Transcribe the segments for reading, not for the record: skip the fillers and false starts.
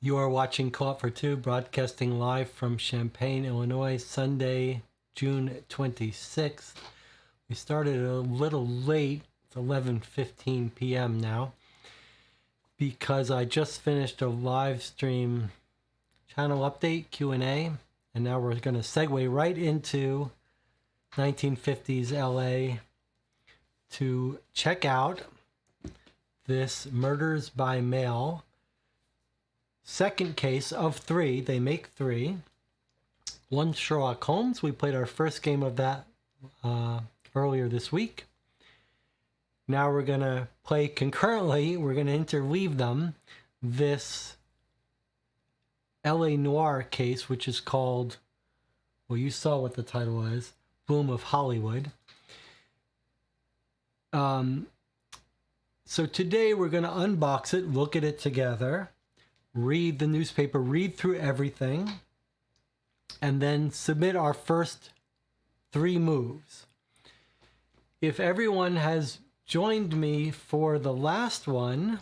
You are watching Co-op for Two, broadcasting live from Champaign, Illinois, Sunday, June 26th. We started a little late. It's 11:15 p.m. now because I just finished a live stream channel update Q&A, and now we're going to segue right into 1950s LA to check out this Murders by Mail second case of 3. They make 3. One Sherlock Holmes. We played our first game of that earlier this week. Now we're going to play concurrently. We're going to interleave them. This LA.Noire case, which is called, well, you saw what the title is, Bloom of Hollywood. So today we're going to unbox it, look at it together, read the newspaper, read through everything, and then submit our first 3 moves. If everyone has joined me for the last one,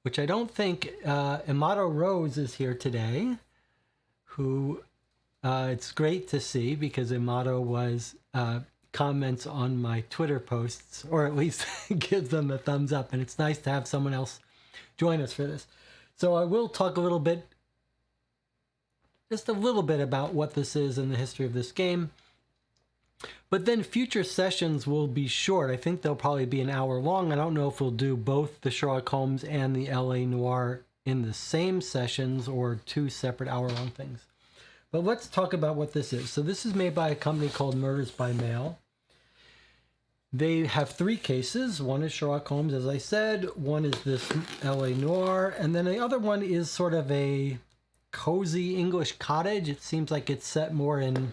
which I don't think Amato Rose is here today, who it's great to see because Amato was comments on my Twitter posts, or at least gives them a thumbs up, and it's nice to have someone else join us for this. So I will talk a little bit, just a little bit about what this is and the history of this game. But then future sessions will be short. I think they'll probably be an hour long. I don't know if we'll do both the Sherlock Holmes and the LA.Noire in the same sessions or 2 separate hour-long things. But let's talk about what this is. So this is made by a company called Murders by Mail. They have 3 cases. One is Sherlock Holmes, as I said. One is this LA.Noire. And then the other one is sort of a cozy English cottage. It seems like it's set more in,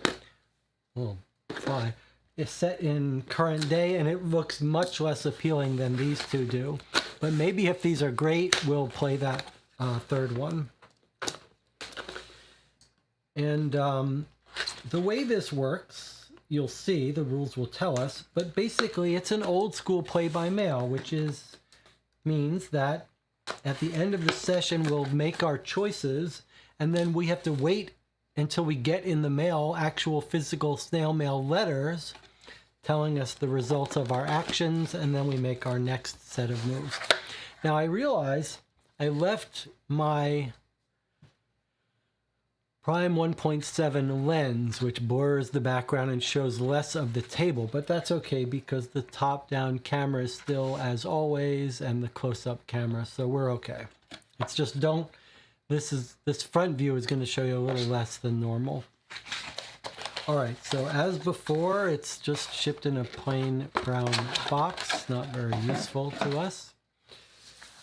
oh, fly. It's set in current day, and it looks much less appealing than these 2 do. But maybe if these are great, we'll play that third one. And the way this works, you'll see, the rules will tell us, but basically it's an old school play by mail, which means that at the end of the session we'll make our choices, and then we have to wait until we get in the mail actual physical snail mail letters telling us the results of our actions, and then we make our next set of moves. Now I realize I left my Prime 1.7 lens, which blurs the background and shows less of the table, but that's okay because the top-down camera is still as always, and the close-up camera, so we're okay. It's just this front view is going to show you a little less than normal. All right, so as before, it's just shipped in a plain brown box, not very useful to us.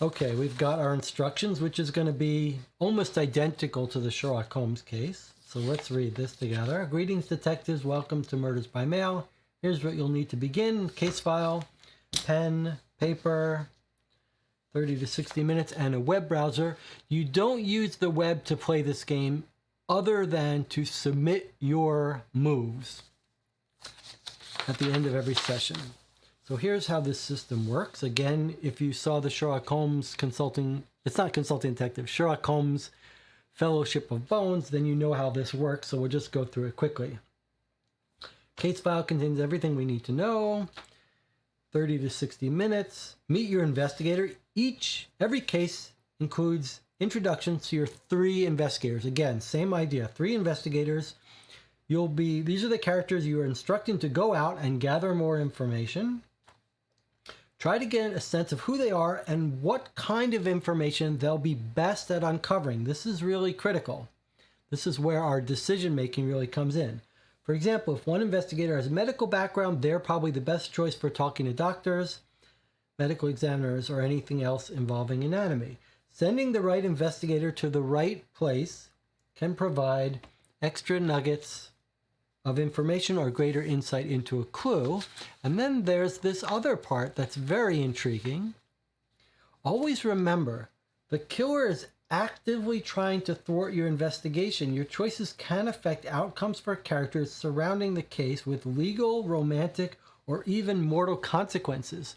Okay, we've got our instructions, which is going to be almost identical to the Sherlock Holmes case. So let's read this together. Greetings, detectives. Welcome to Murders by Mail. Here's what you'll need to begin. Case file, pen, paper, 30 to 60 minutes, and a web browser. You don't use the web to play this game other than to submit your moves at the end of every session. So here's how this system works. Again, if you saw the Sherlock Holmes Sherlock Holmes Fellowship of Bones, then you know how this works, so we'll just go through it quickly. Case file contains everything we need to know. 30 to 60 minutes. Meet your investigator. Every case includes introductions to your 3 investigators. Again, same idea, 3 investigators. These are the characters you are instructing to go out and gather more information. Try to get a sense of who they are and what kind of information they'll be best at uncovering. This is really critical. This is where our decision making really comes in. For example, if one investigator has a medical background, they're probably the best choice for talking to doctors, medical examiners, or anything else involving anatomy. Sending the right investigator to the right place can provide extra nuggets of information or greater insight into a clue. And then there's this other part that's very intriguing. Always remember, the killer is actively trying to thwart your investigation. Your choices can affect outcomes for characters surrounding the case with legal, romantic, or even mortal consequences.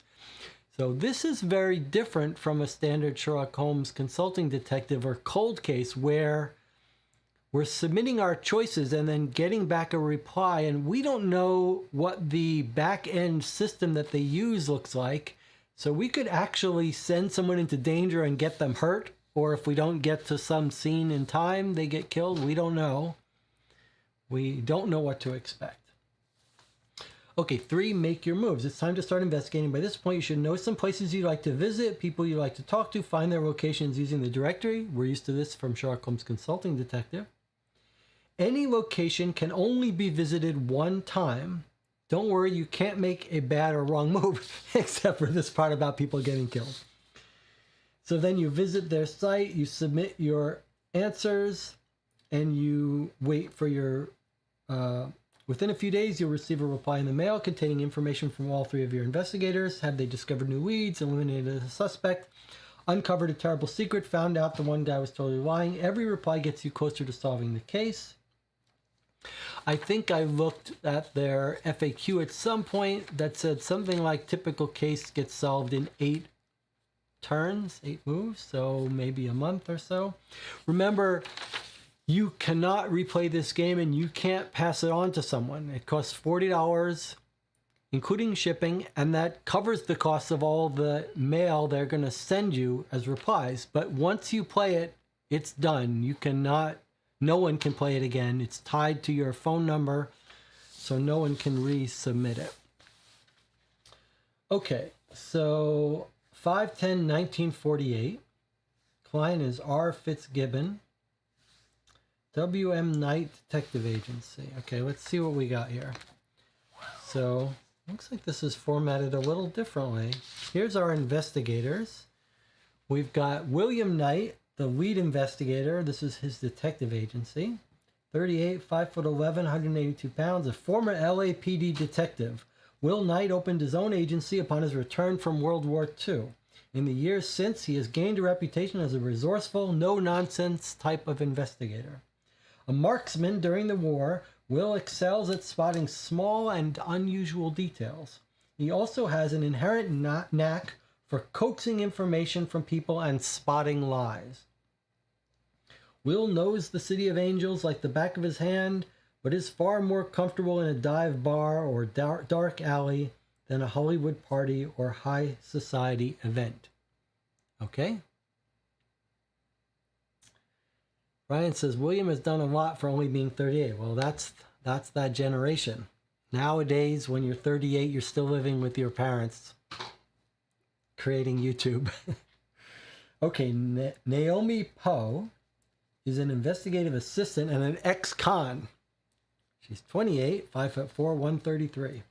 So this is very different from a standard Sherlock Holmes consulting detective or cold case where we're submitting our choices and then getting back a reply, and we don't know what the back-end system that they use looks like. So we could actually send someone into danger and get them hurt, or if we don't get to some scene in time, they get killed. We don't know. We don't know what to expect. Okay, 3, make your moves. It's time to start investigating. By this point, you should know some places you'd like to visit, people you'd like to talk to, find their locations using the directory. We're used to this from Sherlock Holmes Consulting Detective. Any location can only be visited one time. Don't worry, you can't make a bad or wrong move, except for this part about people getting killed. So then you visit their site, you submit your answers, and you wait for your... Within a few days, you'll receive a reply in the mail containing information from all 3 of your investigators. Have they discovered new leads, eliminated a suspect, uncovered a terrible secret, found out the one guy was totally lying? Every reply gets you closer to solving the case. I think I looked at their FAQ at some point that said something like typical case gets solved in 8 turns, 8 moves, so maybe a month or so. Remember, you cannot replay this game and you can't pass it on to someone. It costs $40, including shipping, and that covers the cost of all the mail they're going to send you as replies. But once you play it, it's done. You cannot, no one can play it again. It's tied to your phone number, so no one can resubmit it. Okay, so 5/10/1948. Client is R. Fitzgibbon. W.M. Knight Detective Agency. Okay, let's see what we got here. So, looks like this is formatted a little differently. Here's our investigators. We've got William Knight, the lead investigator. This is his detective agency. 38, 5'11", 182 pounds, a former LAPD detective. Will Knight opened his own agency upon his return from World War II. In the years since, he has gained a reputation as a resourceful, no-nonsense type of investigator. A marksman during the war, Will excels at spotting small and unusual details. He also has an inherent knack for coaxing information from people and spotting lies. Will knows the City of Angels like the back of his hand, but is far more comfortable in a dive bar or dark alley than a Hollywood party or high society event. Okay? Ryan says, William has done a lot for only being 38. Well, that's that generation. Nowadays, when you're 38, you're still living with your parents, creating YouTube. Okay, Naomi Poe is an investigative assistant and an ex-con. She's 28, 5'4", 133.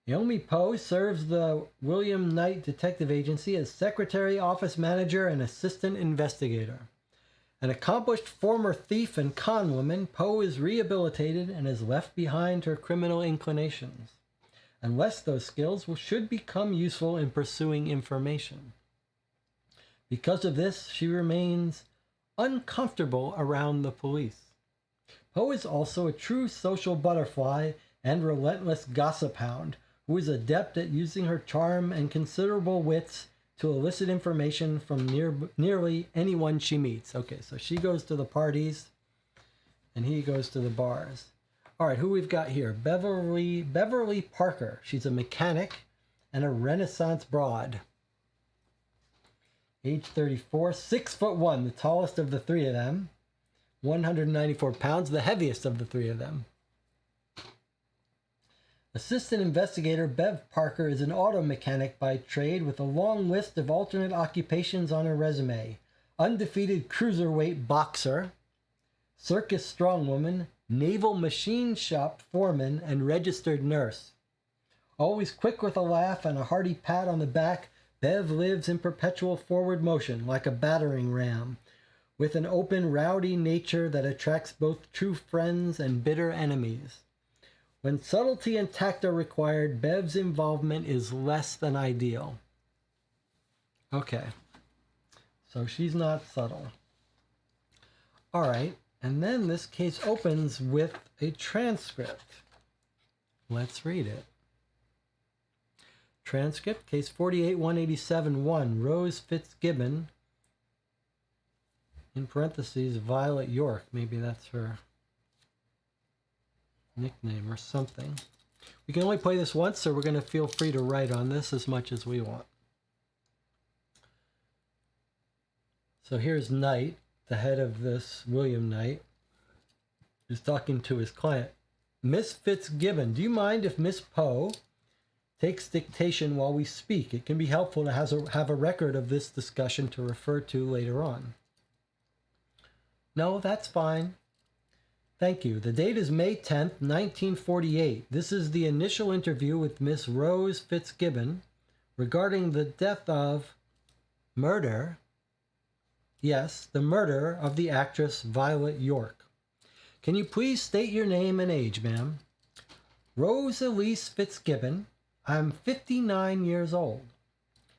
Naomi Poe serves the William Knight Detective Agency as secretary, office manager, and assistant investigator. An accomplished former thief and con woman, Poe is rehabilitated and has left behind her criminal inclinations, unless those skills should become useful in pursuing information. Because of this, she remains uncomfortable around the police. Poe is also a true social butterfly and relentless gossip hound who is adept at using her charm and considerable wits to elicit information from nearly anyone she meets. Okay, so she goes to the parties and he goes to the bars. All right, who we've got here? Beverly Parker. She's a mechanic and a Renaissance broad. Age 34, 6'1", the tallest of the 3 of them. 194 pounds, the heaviest of the 3 of them. Assistant investigator Bev Parker is an auto mechanic by trade with a long list of alternate occupations on her resume. Undefeated cruiserweight boxer, circus strongwoman, naval machine shop foreman, and registered nurse. Always quick with a laugh and a hearty pat on the back, Bev lives in perpetual forward motion like a battering ram, with an open, rowdy nature that attracts both true friends and bitter enemies. When subtlety and tact are required, Bev's involvement is less than ideal. Okay, so she's not subtle. All right, and then this case opens with a transcript. Let's read it. Transcript, case 48-187-1, Rose Fitzgibbon, in parentheses, Violet York. Maybe that's her nickname or something. We can only play this once, so we're going to feel free to write on this as much as we want. So here's Knight, the head of this, William Knight, who's talking to his client. Miss Fitzgibbon, do you mind if Miss Poe takes dictation while we speak? It can be helpful to have a record of this discussion to refer to later on. No, that's fine. Thank you. The date is May 10th, 1948. This is the initial interview with Miss Rose Fitzgibbon regarding the death of murder. Yes, the murder of the actress Violet York. Can you please state your name and age, ma'am? Rose Elise Fitzgibbon. I'm 59 years old.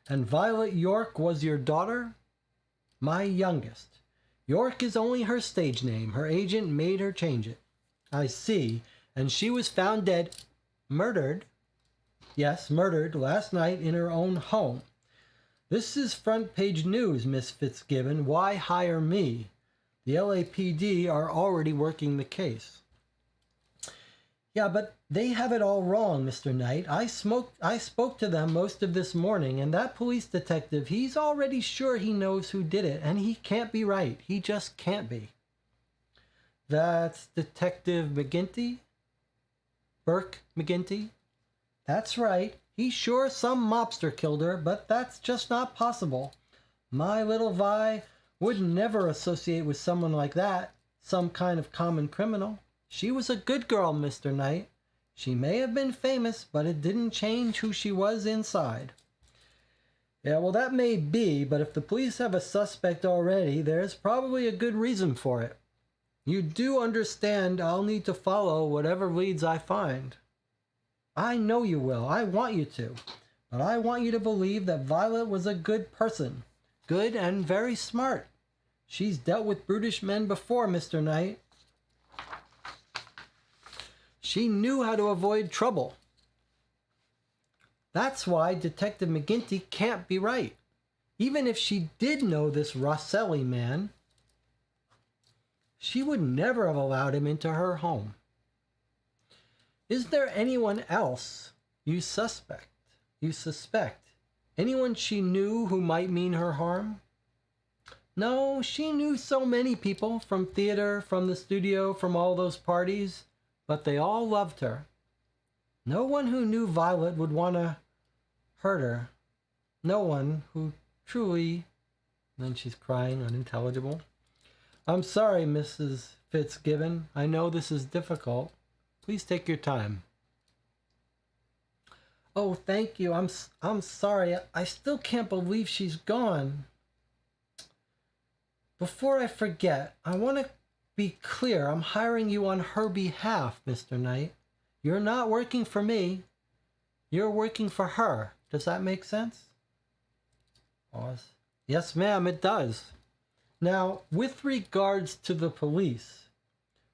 And Violet York was your daughter? My youngest. York is only her stage name. Her agent made her change it. I see. And she was found dead. Murdered? Yes, murdered last night in her own home. This is front page news, Miss Fitzgibbon. Why hire me? The LAPD are already working the case. Yeah, but they have it all wrong, Mr. Knight. I spoke to them most of this morning, and that police detective, he's already sure he knows who did it, and he can't be right. He just can't be. That's Detective McGinty? Burke McGinty? That's right. He's sure some mobster killed her, but that's just not possible. My little Vi would never associate with someone like that, some kind of common criminal. She was a good girl, Mr. Knight. She may have been famous, but it didn't change who she was inside. Yeah, well, that may be, but if the police have a suspect already, there's probably a good reason for it. You do understand I'll need to follow whatever leads I find. I know you will. I want you to. But I want you to believe that Violet was a good person. Good and very smart. She's dealt with brutish men before, Mr. Knight. She knew how to avoid trouble. That's why Detective McGinty can't be right. Even if she did know this Rosselli man, she would never have allowed him into her home. Is there anyone else you suspect? Anyone she knew who might mean her harm? No, she knew so many people from theater, from the studio, from all those parties. But they all loved her. No one who knew Violet would want to hurt her. No one who truly... Then she's crying, unintelligible. I'm sorry, Mrs. Fitzgibbon. I know this is difficult. Please take your time. Oh, thank you. I'm sorry. I still can't believe she's gone. Before I forget, I want to be clear, I'm hiring you on her behalf, Mr. Knight. You're not working for me. You're working for her. Does that make sense? Pause. Yes, ma'am, it does. Now, with regards to the police,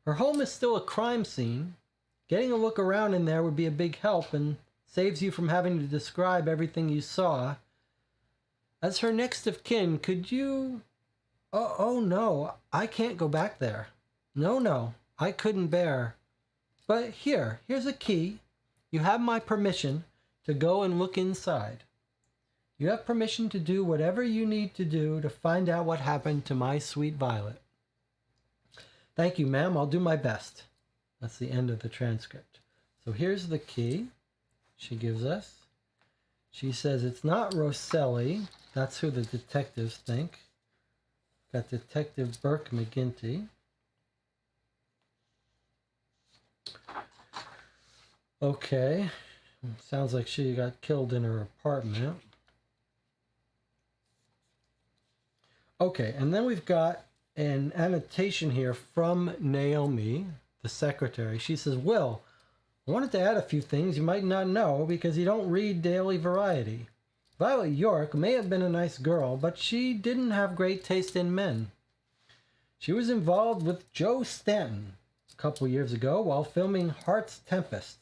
her home is still a crime scene. Getting a look around in there would be a big help and saves you from having to describe everything you saw. As her next of kin, could you... Oh no, I can't go back there. No, I couldn't bear. But here's a key. You have my permission to go and look inside. You have permission to do whatever you need to do to find out what happened to my sweet Violet. Thank you, ma'am. I'll do my best. That's the end of the transcript. So here's the key she gives us. She says it's not Rosselli. That's who the detectives think. Got Detective Burke McGinty. Okay. Sounds like she got killed in her apartment. Okay, and then we've got an annotation here from Naomi, the secretary. She says, Will, I wanted to add a few things you might not know because you don't read Daily Variety. Violet York may have been a nice girl, but she didn't have great taste in men. She was involved with Joe Stanton a couple years ago while filming Heart's Tempest.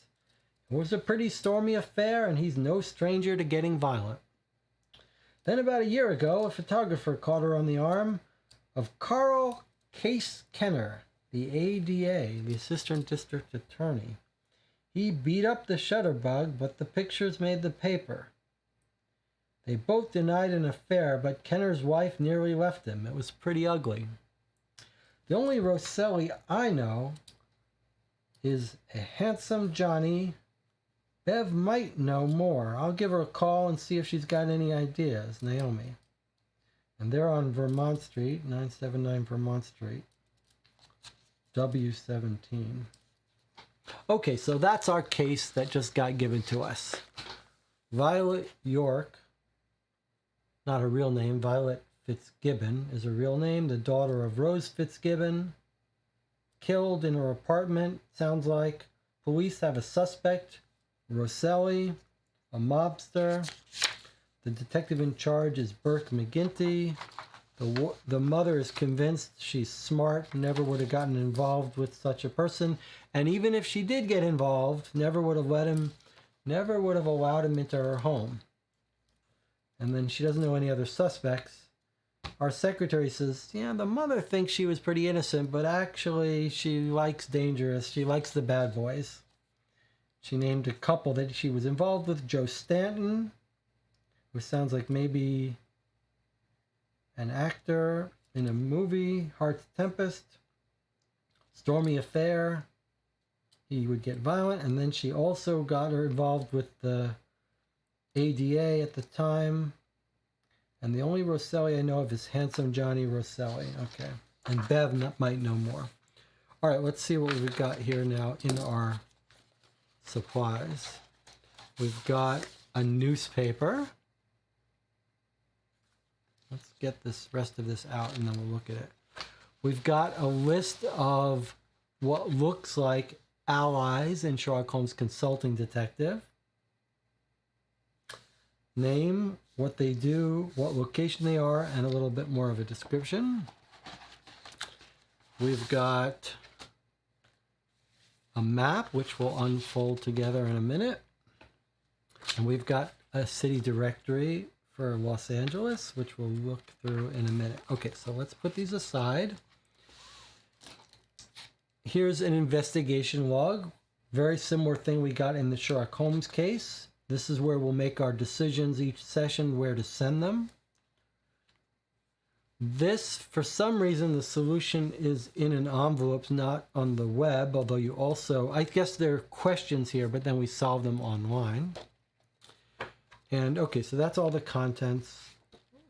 It was a pretty stormy affair, and he's no stranger to getting violent. Then about a year ago, a photographer caught her on the arm of Carl Case Kenner, the ADA, the Assistant District Attorney. He beat up the shutterbug, but the pictures made the paper. They both denied an affair, but Kenner's wife nearly left him. It was pretty ugly. The only Rosselli I know is a handsome Johnny. Bev might know more. I'll give her a call and see if she's got any ideas. Naomi. And they're on Vermont Street, 979 Vermont Street, W17. Okay, so that's our case that just got given to us. Violet York, not her real name, Violet Fitzgibbon is her real name, the daughter of Rose Fitzgibbon, killed in her apartment, sounds like. Police have a suspect, Rosselli, a mobster. The detective in charge is Burke McGinty. The mother is convinced she's smart, never would have gotten involved with such a person. And even if she did get involved, never would have allowed him into her home. And then she doesn't know any other suspects. Our secretary says, yeah, the mother thinks she was pretty innocent, but actually she likes dangerous. She likes the bad boys. She named a couple that she was involved with, Joe Stanton, who sounds like maybe an actor in a movie, Heart's Tempest, stormy affair. He would get violent, and then she also got her involved with the ADA at the time. And the only Rosselli I know of is Handsome Johnny Rosselli. Okay. And Bev might know more. All right, let's see what we've got here now in our supplies. We've got a newspaper. Let's get this rest of this out and then we'll look at it. We've got a list of what looks like allies in Sherlock Holmes Consulting Detective. Name, what they do, what location they are, and a little bit more of a description. We've got a map, which we'll unfold together in a minute. And we've got a city directory for Los Angeles, which we'll look through in a minute. Okay, so let's put these aside. Here's an investigation log. Very similar thing we got in the Sherlock Holmes case. This is where we'll make our decisions each session, where to send them. This, for some reason, the solution is in an envelope, not on the web, although you also, I guess there are questions here, but then we solve them online. And okay, so that's all the contents.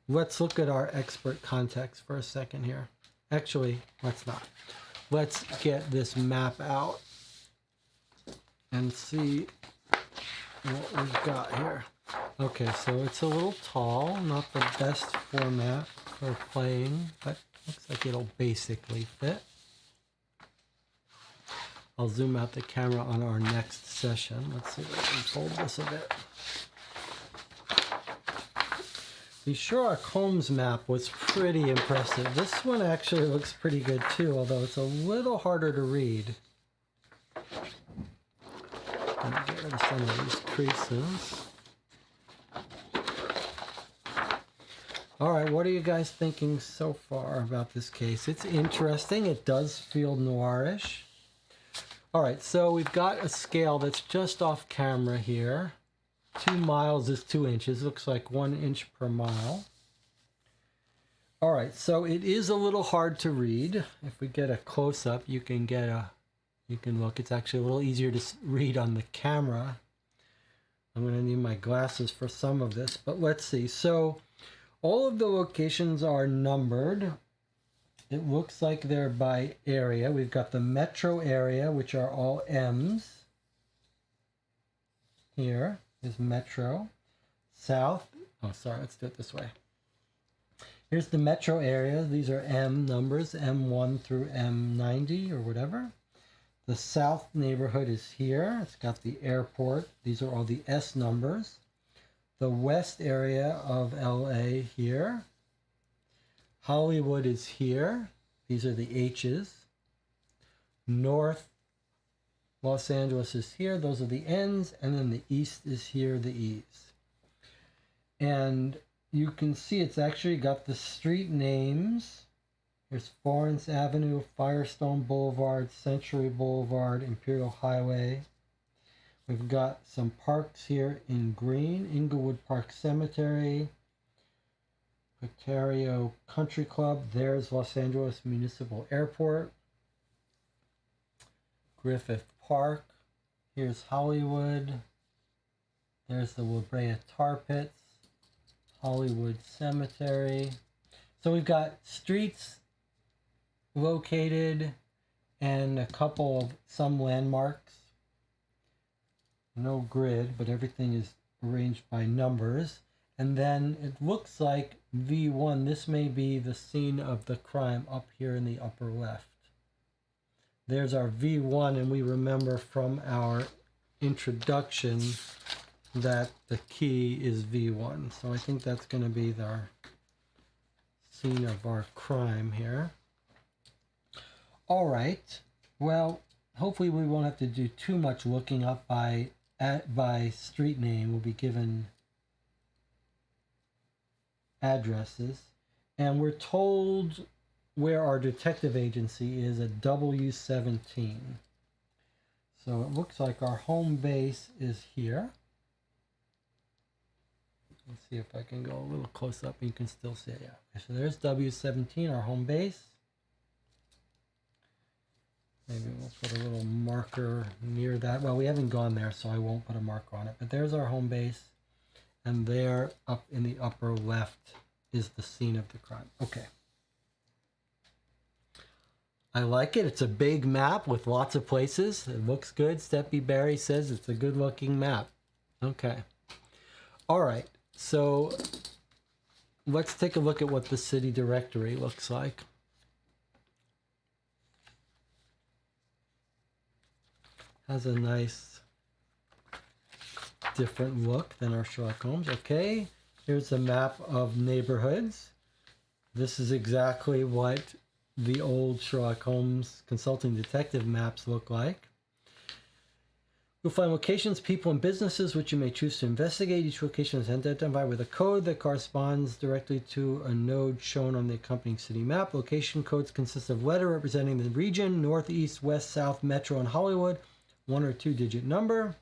Let's look at our expert context for a second here. Actually, let's not. Let's get this map out and see what we've got here. Okay, so it's a little tall, not the best format for playing, but looks like it'll basically fit. I'll zoom out the camera on our next session. Let's see if I can fold this a bit. The Sherlock Holmes map was pretty impressive. This one actually looks pretty good too, although it's a little harder to read. Let me get rid of some of these creases. All right, what are you guys thinking so far about this case? It's interesting. It does feel noirish. All right, so we've got a scale that's just off camera here. 2 miles is 2 inches. Looks like 1 inch per mile. All right, so it is a little hard to read. If we get a close-up, you can get a You can look. It's actually a little easier to read on the camera. I'm going to need my glasses for some of this, but let's see. So all of the locations are numbered. It looks like they're by area. We've got the metro area, which are all M's. Here is metro. South. Oh, sorry. Let's do it this way. Here's the metro area. These are M numbers, M1 through M90 or whatever. The south neighborhood is here. It's got the airport. These are all the S numbers. The west area of LA here. Hollywood is here. These are the H's. North Los Angeles is here. Those are the N's. And then the east is here, the E's. And you can see it's actually got the street names. Here's Florence Avenue, Firestone Boulevard, Century Boulevard, Imperial Highway. We've got some parks here in green. Inglewood Park Cemetery, Ontario Country Club. There's Los Angeles Municipal Airport. Griffith Park. Here's Hollywood. There's the La Brea Tar Pits. Hollywood Cemetery. So we've got streets located and a couple of some landmarks. No grid, but everything is arranged by numbers. And then it looks like V1, this may be the scene of the crime up here in the upper left. There's our V1, and we remember from our introduction that the key is V1. So I think that's going to be our scene of our crime here. All right. Well, hopefully we won't have to do too much looking up by street name. We'll be given addresses, and we're told where our detective agency is at W17. So it looks like our home base is here. Let's see if I can go a little close up and you can still see it. Yeah. Okay, so there's W17, our home base. Maybe we'll put a little marker near that. Well, we haven't gone there, so I won't put a marker on it. But there's our home base. And there, up in the upper left, is the scene of the crime. Okay. I like it. It's a big map with lots of places. It looks good. Steppy Barry says it's a good-looking map. Okay. All right. So let's take a look at what the city directory looks like. Has a nice different look than our Sherlock Holmes. Okay, here's a map of neighborhoods. This is exactly what the old Sherlock Holmes consulting detective maps look like. You'll find locations, people, and businesses which you may choose to investigate. Each location is identified with a code that corresponds directly to a node shown on the accompanying city map. Location codes consist of letter representing the region, north, east, west, south, metro, and Hollywood, 1 or 2 digit number.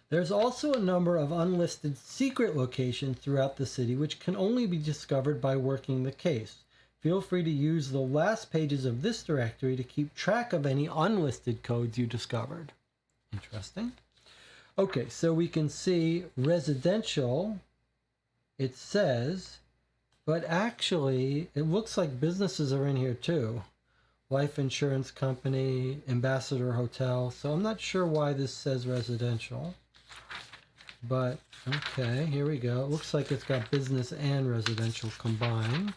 There's also a number of unlisted secret locations throughout the city which can only be discovered by working the case. Feel free to use the last pages of this directory to keep track of any unlisted codes you discovered. Interesting. Okay, so we can see residential, it says, but actually it looks like businesses are in here too. Life insurance company, Ambassador Hotel. So I'm not sure why this says residential, but okay, here we go. It looks like it's got business and residential combined.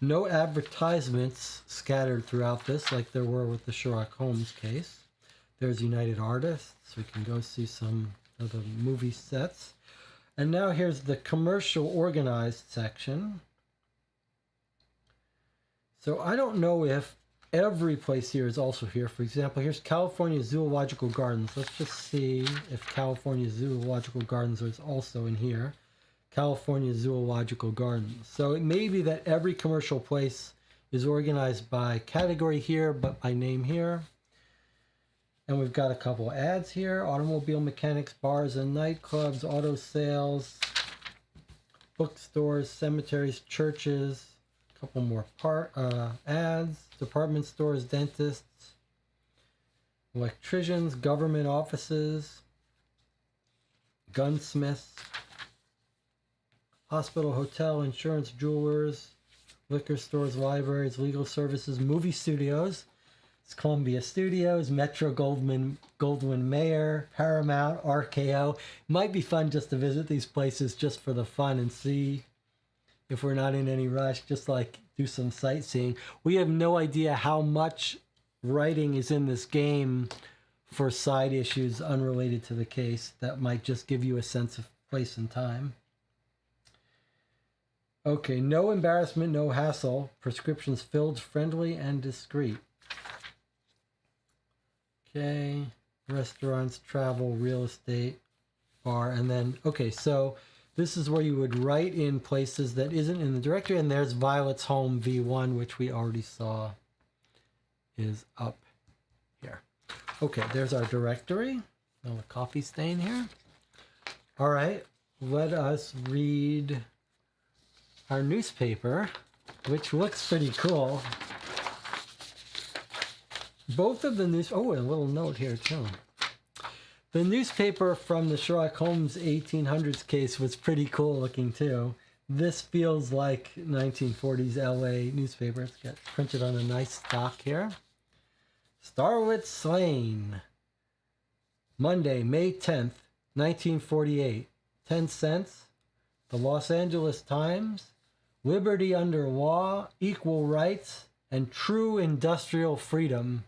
No advertisements scattered throughout this like there were with the Sherlock Holmes case. There's United Artists. We can go see some of the movie sets. And now here's the commercial organized section. So I don't know if every place here is also here. For example, here's California Zoological Gardens. Let's just see if California Zoological Gardens is also in here. California Zoological Gardens. So it may be that every commercial place is organized by category here, but by name here. And we've got a couple ads here. Automobile mechanics, bars and nightclubs, auto sales, bookstores, cemeteries, churches, couple more ads. Department stores, dentists, electricians, government offices, gunsmiths, hospital, hotel, insurance, jewelers, liquor stores, libraries, legal services, movie studios. It's Columbia Studios, Metro Goldwyn Mayer, Paramount, RKO. Might be fun just to visit these places just for the fun and see if we're not in any rush, just like do some sightseeing. We have no idea how much writing is in this game for side issues unrelated to the case that might just give you a sense of place and time. Okay, no embarrassment, no hassle. Prescriptions filled, friendly, and discreet. Okay, restaurants, travel, real estate, bar, and then, okay, so this is where you would write in places that isn't in the directory, and there's Violet's Home V1, which we already saw is up here. Okay, there's our directory. A coffee stain here. All right, let us read our newspaper, which looks pretty cool. Both of the a little note here too. The newspaper from the Sherlock Holmes 1800s case was pretty cool looking too. This feels like 1940s LA newspaper. It's got printed on a nice stock here. Starlet slain. Monday, May 10th, 1948. 10 cents. The Los Angeles Times. Liberty under law, equal rights, and true industrial freedom.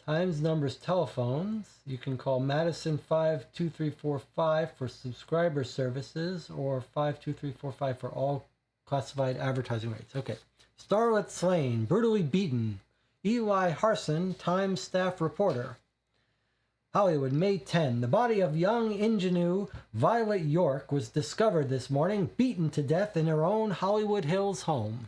Times, numbers, telephones. You can call Madison 52345 for subscriber services or 52345 for all classified advertising rates. Okay. Starlet slain, brutally beaten. Eli Harson, Times staff reporter. Hollywood, May 10. The body of young ingenue Violet York was discovered this morning, beaten to death in her own Hollywood Hills home.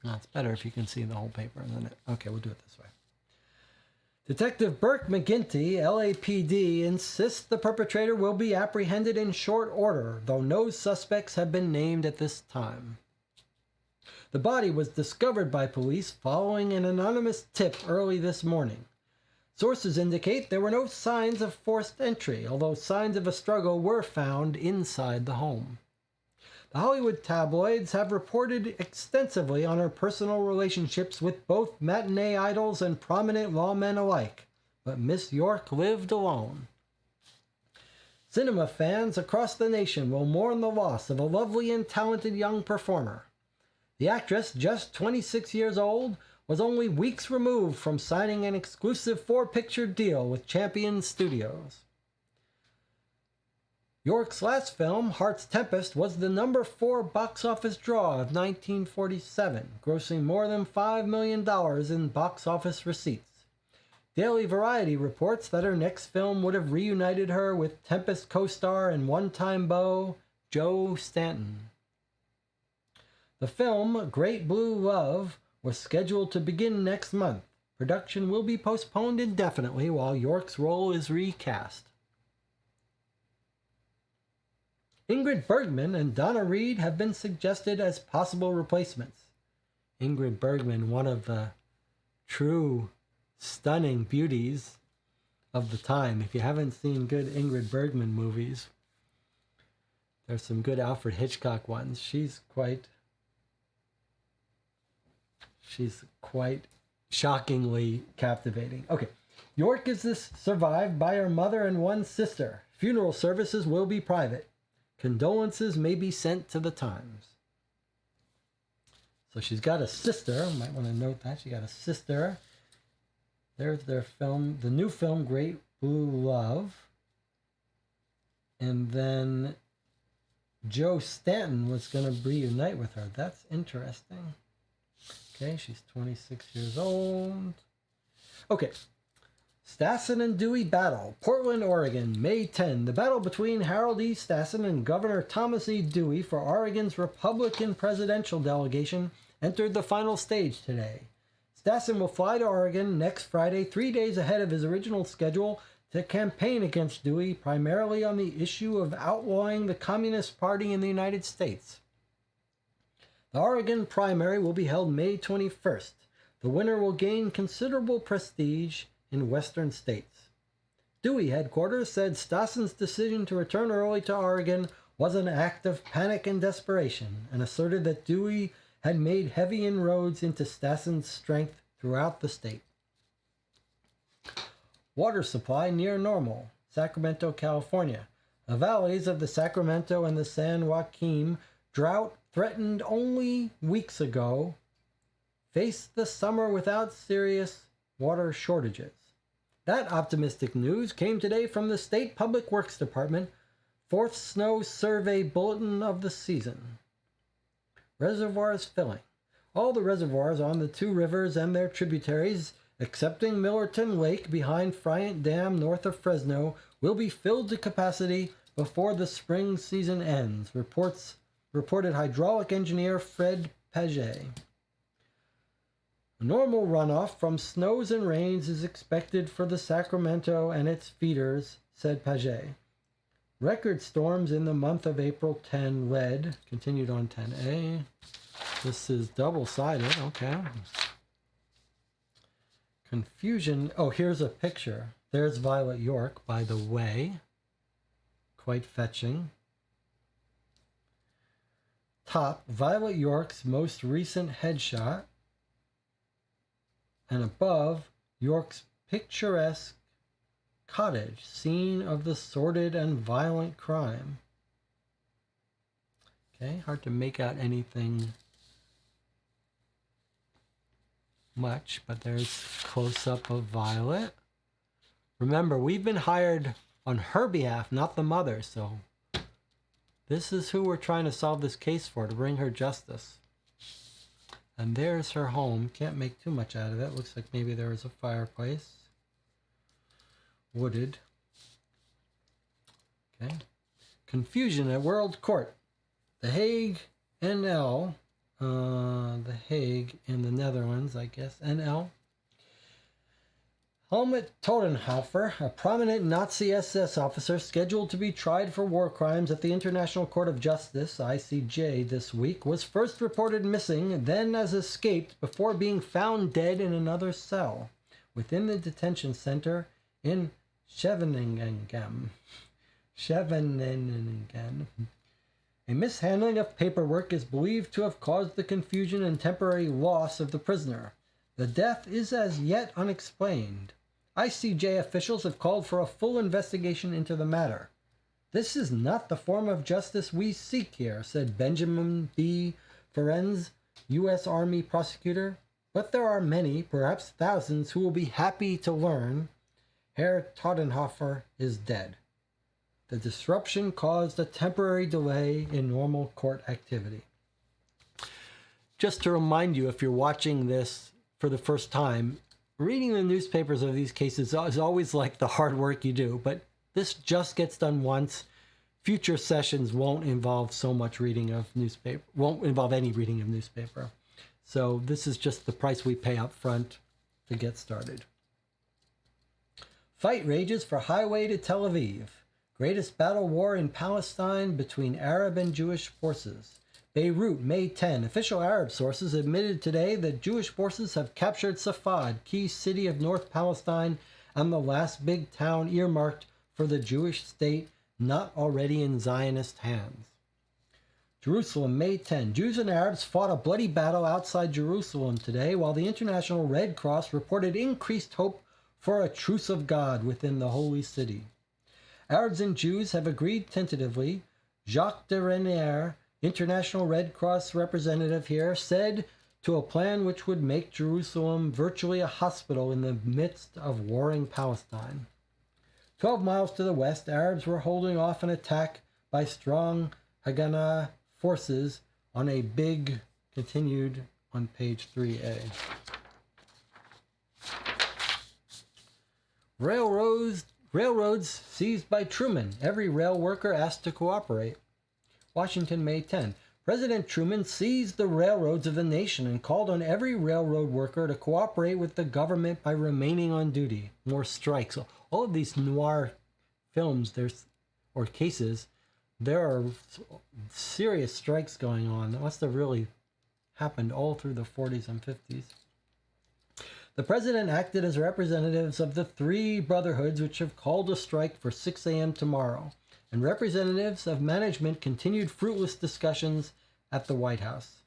It's better if you can see the whole paper, isn't it? Okay, we'll do it this way. Detective Burke McGinty, LAPD, insists the perpetrator will be apprehended in short order, though no suspects have been named at this time. The body was discovered by police following an anonymous tip early this morning. Sources indicate there were no signs of forced entry, although signs of a struggle were found inside the home. The Hollywood tabloids have reported extensively on her personal relationships with both matinee idols and prominent lawmen alike, but Miss York lived alone. Cinema fans across the nation will mourn the loss of a lovely and talented young performer. The actress, just 26 years old, was only weeks removed from signing an exclusive 4-picture deal with Champion Studios. York's last film, Heart's Tempest, was the number 4 box office draw of 1947, grossing more than $5 million in box office receipts. Daily Variety reports that her next film would have reunited her with Tempest co-star and one-time beau, Joe Stanton. The film, Great Blue Love, was scheduled to begin next month. Production will be postponed indefinitely while York's role is recast. Ingrid Bergman and Donna Reed have been suggested as possible replacements. Ingrid Bergman, one of the true stunning beauties of the time. If you haven't seen good Ingrid Bergman movies, there's some good Alfred Hitchcock ones. She's quite shockingly captivating. Okay. York is survived by her mother and one sister. Funeral services will be private. Condolences may be sent to the Times. So she's got a sister. Might want to note that. She got a sister. There's their film, the new film, Great Blue Love. And then Joe Stanton was going to reunite with her. That's interesting. Okay, she's 26 years old. Okay. Stassen and Dewey battle. Portland, Oregon, May 10. The battle between Harold E. Stassen and Governor Thomas E. Dewey for Oregon's Republican presidential delegation entered the final stage today. Stassen will fly to Oregon next Friday, 3 days ahead of his original schedule, to campaign against Dewey primarily on the issue of outlawing the Communist Party in the United States. The Oregon primary will be held May 21st. The winner will gain considerable prestige in western states. Dewey headquarters said Stassen's decision to return early to Oregon was an act of panic and desperation, and asserted that Dewey had made heavy inroads into Stassen's strength throughout the state. Water supply near normal. Sacramento, California. The valleys of the Sacramento and the San Joaquin, drought threatened only weeks ago, faced the summer without serious water shortages. That optimistic news came today from the State Public Works Department, fourth snow survey bulletin of the season. Reservoirs filling. All the reservoirs on the two rivers and their tributaries, excepting Millerton Lake behind Friant Dam north of Fresno, will be filled to capacity before the spring season ends, reported hydraulic engineer Fred Paget. A normal runoff from snows and rains is expected for the Sacramento and its feeders, said Paget. Record storms in the month of April 10 led, continued on 10A. This is double-sided, okay. Confusion, oh, here's a picture. There's Violet York, by the way. Quite fetching. Top, Violet York's most recent headshot. And above, York's picturesque cottage, scene of the sordid and violent crime. Okay, hard to make out anything much, but there's close-up of Violet. Remember, we've been hired on her behalf, not the mother, so this is who we're trying to solve this case for, to bring her justice. And there's her home. Can't make too much out of it. Looks like maybe there was a fireplace. Wooded. Okay. Confusion at World Court. The Hague, NL. The Hague in the Netherlands, I guess. NL. Helmut Totenhofer, a prominent Nazi SS officer scheduled to be tried for war crimes at the International Court of Justice, ICJ, this week, was first reported missing, then as escaped, before being found dead in another cell within the detention center in Scheveningen. A mishandling of paperwork is believed to have caused the confusion and temporary loss of the prisoner. The death is as yet unexplained. ICJ officials have called for a full investigation into the matter. This is not the form of justice we seek here, said Benjamin B. Ferenz, U.S. Army prosecutor. But there are many, perhaps thousands, who will be happy to learn Herr Totenhofer is dead. The disruption caused a temporary delay in normal court activity. Just to remind you, if you're watching this for the first time, reading the newspapers of these cases is always like the hard work you do, but this just gets done once. Future sessions won't involve so much reading of newspaper, won't involve any reading of newspaper. So this is just the price we pay up front to get started. Fight rages for highway to Tel Aviv. Greatest battle war in Palestine between Arab and Jewish forces. Beirut, May 10. Official Arab sources admitted today that Jewish forces have captured Safad, key city of North Palestine, and the last big town earmarked for the Jewish state not already in Zionist hands. Jerusalem, May 10. Jews and Arabs fought a bloody battle outside Jerusalem today, while the International Red Cross reported increased hope for a truce of God within the holy city. Arabs and Jews have agreed tentatively. Jacques de Renier, International Red Cross representative here, said to a plan which would make Jerusalem virtually a hospital in the midst of warring Palestine. 12 miles to the west, Arabs were holding off an attack by strong Haganah forces on a big, continued on page 3A. Railroads seized by Truman. Every rail worker asked to cooperate. Washington, May 10. President Truman seized the railroads of the nation and called on every railroad worker to cooperate with the government by remaining on duty. More strikes. All of these noir films, or cases, there are serious strikes going on. That must have really happened all through the 40s and 50s. The president acted as representatives of the three brotherhoods which have called a strike for 6 a.m. tomorrow, and representatives of management continued fruitless discussions at the White House.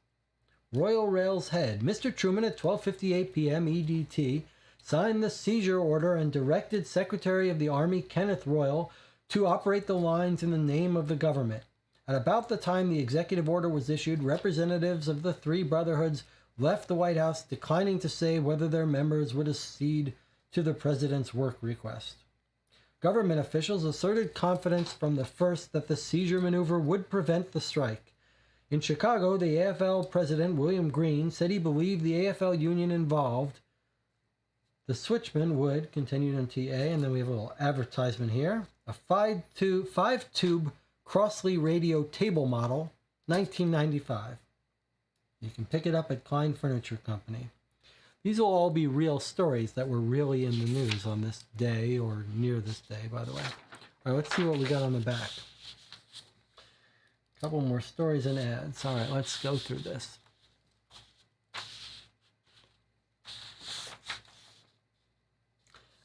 Royal Rail's head, Mr. Truman, at 12:58 p.m. EDT, signed the seizure order and directed Secretary of the Army Kenneth Royal to operate the lines in the name of the government. At about the time the executive order was issued, representatives of the three brotherhoods left the White House, declining to say whether their members would accede to the president's work request. Government officials asserted confidence from the first that the seizure maneuver would prevent the strike. In Chicago, the AFL president, William Green, said he believed the AFL union involved. The switchman would, continued in TA, and then we have a little advertisement here, a five-tube Crossley radio table model, 1995. You can pick it up at Klein Furniture Company. These will all be real stories that were really in the news on this day, or near this day, by the way. All right, let's see what we got on the back. A couple more stories and ads. All right, let's go through this.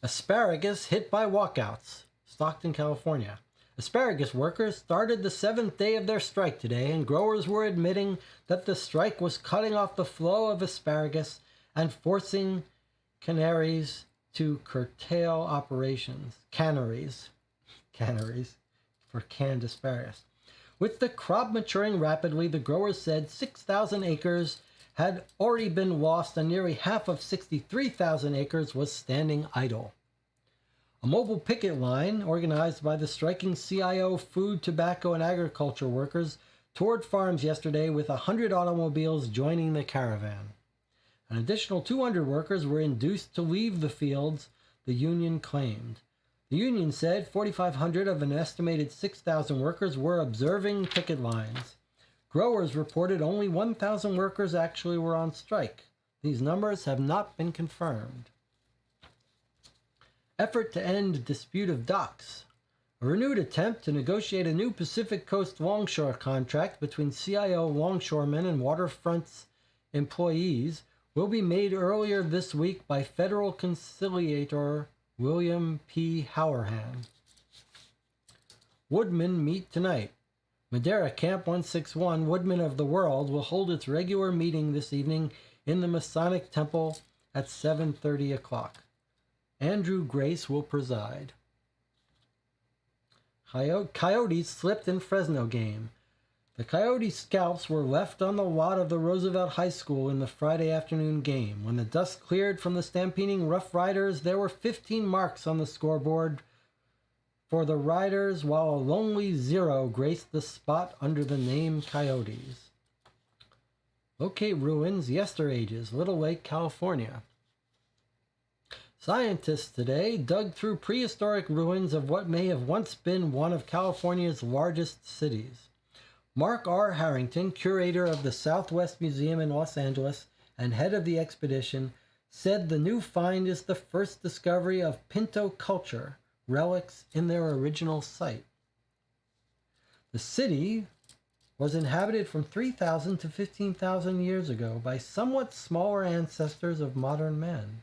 Asparagus hit by walkouts. Stockton, California. Asparagus workers started the 7th day of their strike today, and growers were admitting that the strike was cutting off the flow of asparagus and forcing canneries to curtail operations. Canneries for canned asparagus. With the crop maturing rapidly, the growers said 6,000 acres had already been lost and nearly half of 63,000 acres was standing idle. A mobile picket line organized by the striking CIO, food, tobacco, and agriculture workers toured farms yesterday with 100 automobiles joining the caravan. An additional 200 workers were induced to leave the fields, the union claimed. The union said 4,500 of an estimated 6,000 workers were observing picket lines. Growers reported only 1,000 workers actually were on strike. These numbers have not been confirmed. Effort to end dispute of docks. A renewed attempt to negotiate a new Pacific Coast longshore contract between CIO longshoremen and waterfronts employees will be made earlier this week by federal conciliator William P. Howerhan. Woodmen meet tonight. Madeira Camp 161, Woodmen of the World, will hold its regular meeting this evening in the Masonic Temple at 7:30 o'clock. Andrew Grace will preside. Coyotes slipped in Fresno game. The Coyote scalps were left on the lot of the Roosevelt High School in the Friday afternoon game. When the dust cleared from the stampeding Rough Riders, there were 15 marks on the scoreboard for the Riders, while a lonely 0 graced the spot under the name Coyotes. Locate ruins, Yesterages, Little Lake, California. Scientists today dug through prehistoric ruins of what may have once been one of California's largest cities. Mark R. Harrington, curator of the Southwest Museum in Los Angeles and head of the expedition, said the new find is the first discovery of Pinto culture relics in their original site. The city was inhabited from 3,000 to 15,000 years ago by somewhat smaller ancestors of modern man.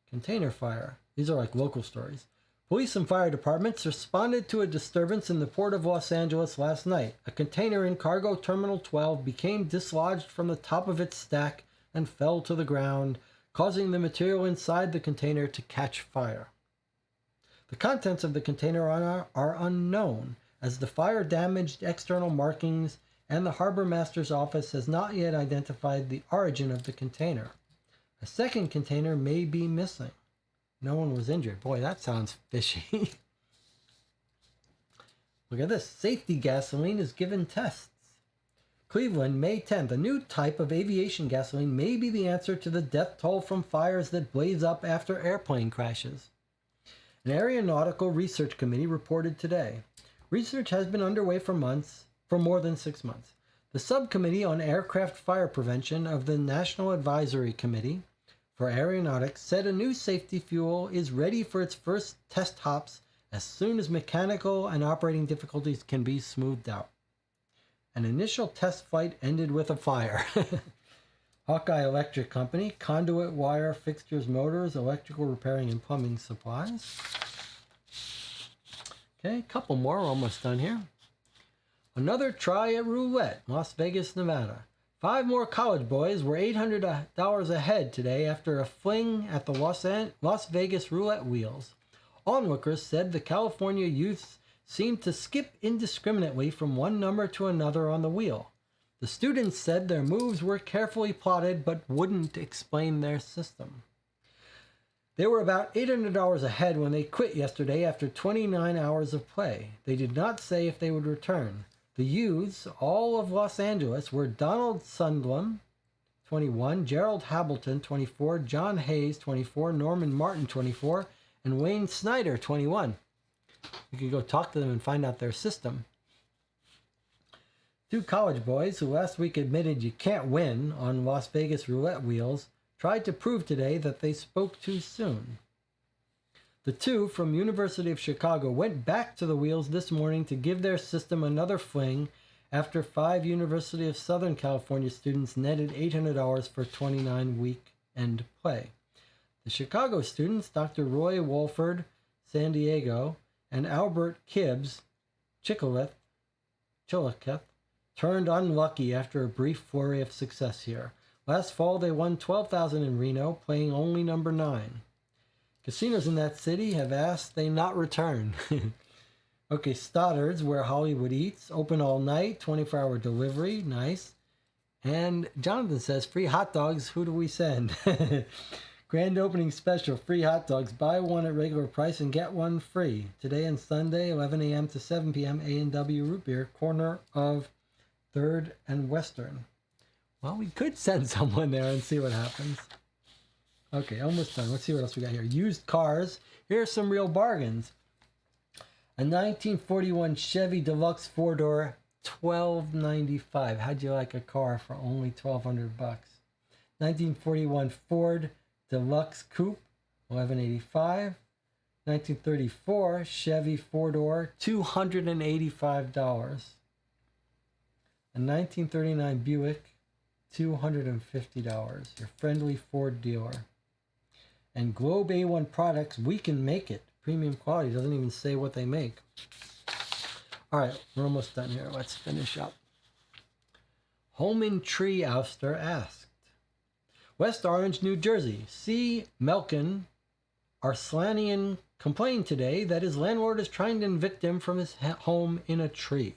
Container fire. These are like local stories. Police and fire departments responded to a disturbance in the port of Los Angeles last night. A container in Cargo Terminal 12 became dislodged from the top of its stack and fell to the ground, causing the material inside the container to catch fire. The contents of the container are unknown, as the fire damaged external markings and the harbor master's office has not yet identified the origin of the container. A second container may be missing. No one was injured. Boy, that sounds fishy. Look at this. Safety gasoline is given tests. Cleveland, May 10th. A new type of aviation gasoline may be the answer to the death toll from fires that blaze up after airplane crashes. An aeronautical research committee reported today. Research has been underway for months for more than 6 months. The Subcommittee on Aircraft Fire Prevention of the National Advisory Committee for Aeronautics said a new safety fuel is ready for its first test hops as soon as mechanical and operating difficulties can be smoothed out. An initial test flight ended with a fire. Hawkeye Electric Company, conduit, wire, fixtures, motors, electrical repairing, and plumbing supplies. Okay, a couple more. We're almost done here. Another try at roulette, Las Vegas, Nevada. 5 more college boys were $800 ahead today after a fling at the Las Vegas roulette wheels. Onlookers said the California youths seemed to skip indiscriminately from one number to another on the wheel. The students said their moves were carefully plotted but wouldn't explain their system. They were about $800 ahead when they quit yesterday after 29 hours of play. They did not say if they would return. The youths, all of Los Angeles, were Donald Sundblom, 21, Gerald Hamilton, 24, John Hayes, 24, Norman Martin, 24, and Wayne Snyder, 21. You can go talk to them and find out their system. 2 college boys who last week admitted you can't win on Las Vegas roulette wheels tried to prove today that they spoke too soon. The 2 from University of Chicago went back to the wheels this morning to give their system another fling after 5 University of Southern California students netted $800 for 29 weekend play. The Chicago students, Dr. Roy Wolford, San Diego, and Albert Kibbs, Chillicothe, turned unlucky after a brief flurry of success here. Last fall, they won $12,000 in Reno, playing only number 9. Casinos in that city have asked they not return. Okay, Stoddard's, where Hollywood eats, open all night, 24-hour delivery, nice. And Jonathan says, free hot dogs, who do we send? Grand opening special, free hot dogs, buy one at regular price and get one free. Today and Sunday, 11 a.m. to 7 p.m., A&W Root Beer, corner of 3rd and Western. Well, we could send someone there and see what happens. Okay, almost done. Let's see what else we got here. Used cars. Here's some real bargains. A 1941 Chevy Deluxe 4-door, $1,295. How'd you like a car for only $1,200? 1941 Ford Deluxe Coupe, $1,185. 1934 Chevy 4-door, $285. A 1939 Buick, $250. Your friendly Ford dealer. And Globe A1 products, we can make it. Premium quality, doesn't even say what they make. All right, we're almost done here. Let's finish up. Holman Tree Ouster asked. West Orange, New Jersey. C. Melkin Arslanian complained today that his landlord is trying to evict him from his home in a tree.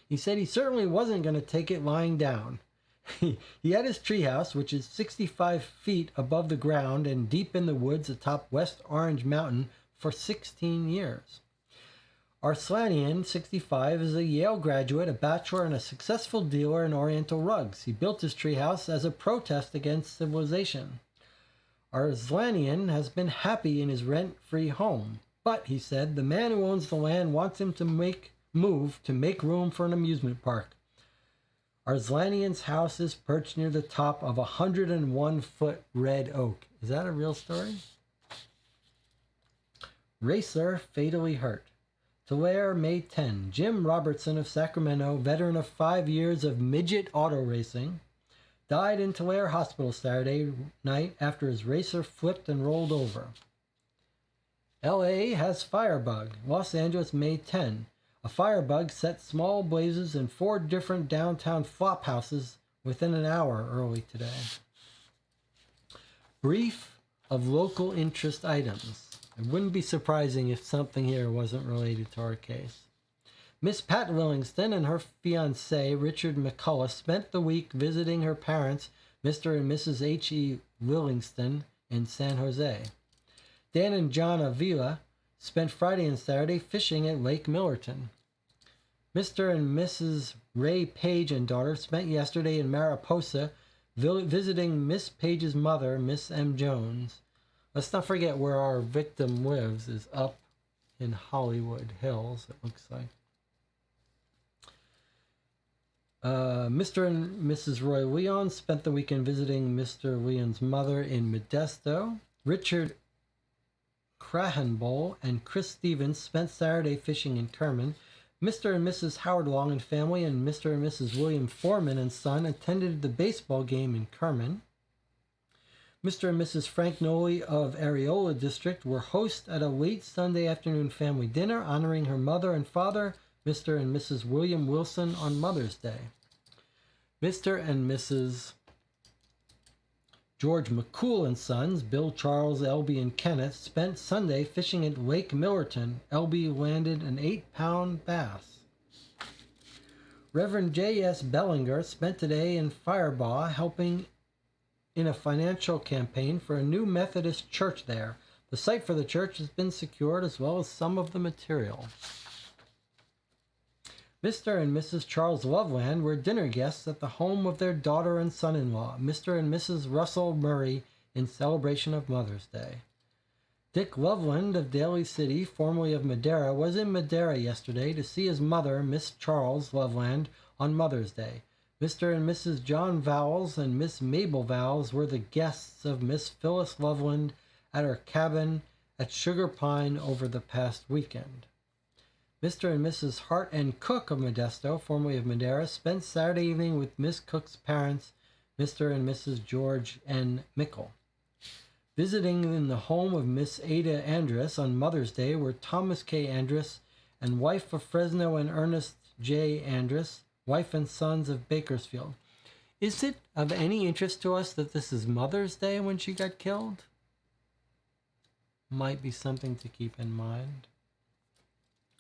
He said he certainly wasn't going to take it lying down. He had his treehouse, which is 65 feet above the ground and deep in the woods atop West Orange Mountain, for 16 years. Arslanian, 65, is a Yale graduate, a bachelor, and a successful dealer in Oriental rugs. He built his treehouse as a protest against civilization. Arslanian has been happy in his rent-free home, but, he said, the man who owns the land wants him to make room for an amusement park. Arslanian's house is perched near the top of a 101-foot red oak. Is that a real story? Racer fatally hurt. Tulare, May 10. Jim Robertson of Sacramento, veteran of 5 years of midget auto racing, died in Tulare Hospital Saturday night after his racer flipped and rolled over. LA has firebug. Los Angeles, May 10. A firebug set small blazes in 4 different downtown flop houses within an hour early today. Brief of local interest items. It wouldn't be surprising if something here wasn't related to our case. Miss Pat Lillingston and her fiancé, Richard McCullough, spent the week visiting her parents, Mr. and Mrs. H.E. Lillingston, in San Jose. Dan and John Avila spent Friday and Saturday fishing at Lake Millerton. Mr. and Mrs. Ray Page and daughter spent yesterday in Mariposa visiting Miss Page's mother, Miss M. Jones. Let's not forget where our victim lives is up in Hollywood Hills, it looks like. Mr. and Mrs. Roy Leon spent the weekend visiting Mr. Leon's mother in Modesto. Richard Crahenbull and Chris Stevens spent Saturday fishing in Kerman. Mr. and Mrs. Howard Long and family and Mr. and Mrs. William Foreman and son attended the baseball game in Kerman. Mr. and Mrs. Frank Noli of Areola District were hosts at a late Sunday afternoon family dinner honoring her mother and father, Mr. and Mrs. William Wilson, on Mother's Day. Mr. and Mrs. George McCool and Sons, Bill, Charles, Elby, and Kenneth, spent Sunday fishing at Lake Millerton. Elby landed an 8-pound bass. Reverend J.S. Bellinger spent today in Firebaugh helping in a financial campaign for a new Methodist church there. The site for the church has been secured as well as some of the material. Mr. and Mrs. Charles Loveland were dinner guests at the home of their daughter and son-in-law, Mr. and Mrs. Russell Murray, in celebration of Mother's Day. Dick Loveland of Daly City, formerly of Madera, was in Madera yesterday to see his mother, Miss Charles Loveland, on Mother's Day. Mr. and Mrs. John Vowles and Miss Mabel Vowles were the guests of Miss Phyllis Loveland at her cabin at Sugar Pine over the past weekend. Mr. and Mrs. Hart N. Cook of Modesto, formerly of Madera, spent Saturday evening with Miss Cook's parents, Mr. and Mrs. George N. Mickle. Visiting in the home of Miss Ada Andress on Mother's Day were Thomas K. Andress and wife of Fresno and Ernest J. Andress, wife and sons of Bakersfield. Is it of any interest to us that this is Mother's Day when she got killed? Might be something to keep in mind.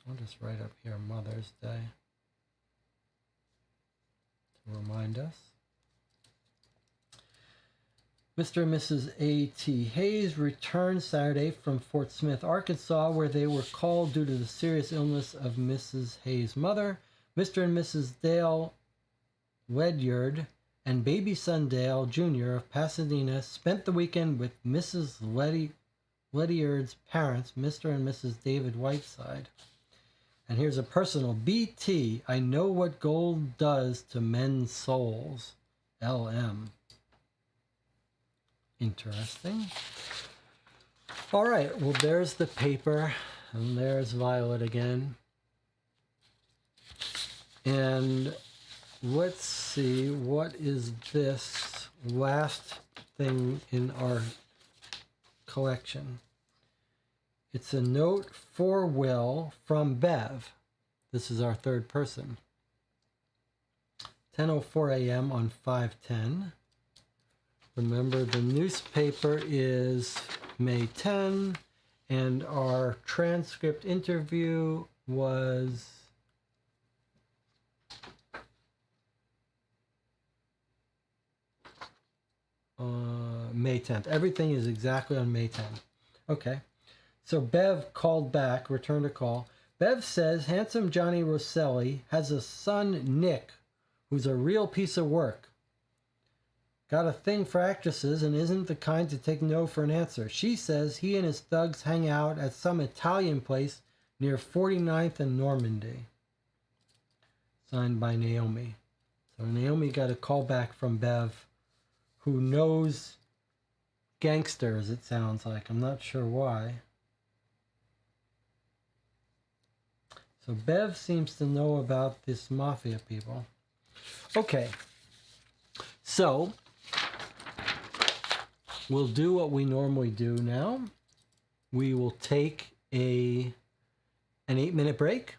I'll just write up here Mother's Day to remind us. Mr. and Mrs. A.T. Hayes returned Saturday from Fort Smith, Arkansas, where they were called due to the serious illness of Mrs. Hayes' mother. Mr. and Mrs. Dale Ledyard and baby son Dale Jr. of Pasadena spent the weekend with Mrs. Ledyard's parents, Mr. and Mrs. David Whiteside. And here's a personal BT. I know what gold does to men's souls. LM. Interesting. All right. Well, there's the paper. And there's Violet again. And let's see. What is this last thing in our collection? It's a note for Will from Bev. This is our third person. 10:04 a.m. on 5/10. Remember, the newspaper is May 10, and our transcript interview was May 10th. Everything is exactly on May 10th. Okay. So Bev called back, returned a call. Bev says handsome Johnny Rosselli has a son, Nick, who's a real piece of work. Got a thing for actresses and isn't the kind to take no for an answer. She says he and his thugs hang out at some Italian place near 49th and Normandy. Signed by Naomi. So Naomi got a call back from Bev, who knows gangsters, it sounds like. I'm not sure why. So Bev seems to know about this mafia people. Okay. So we'll do what we normally do now. We will take an 8-minute break.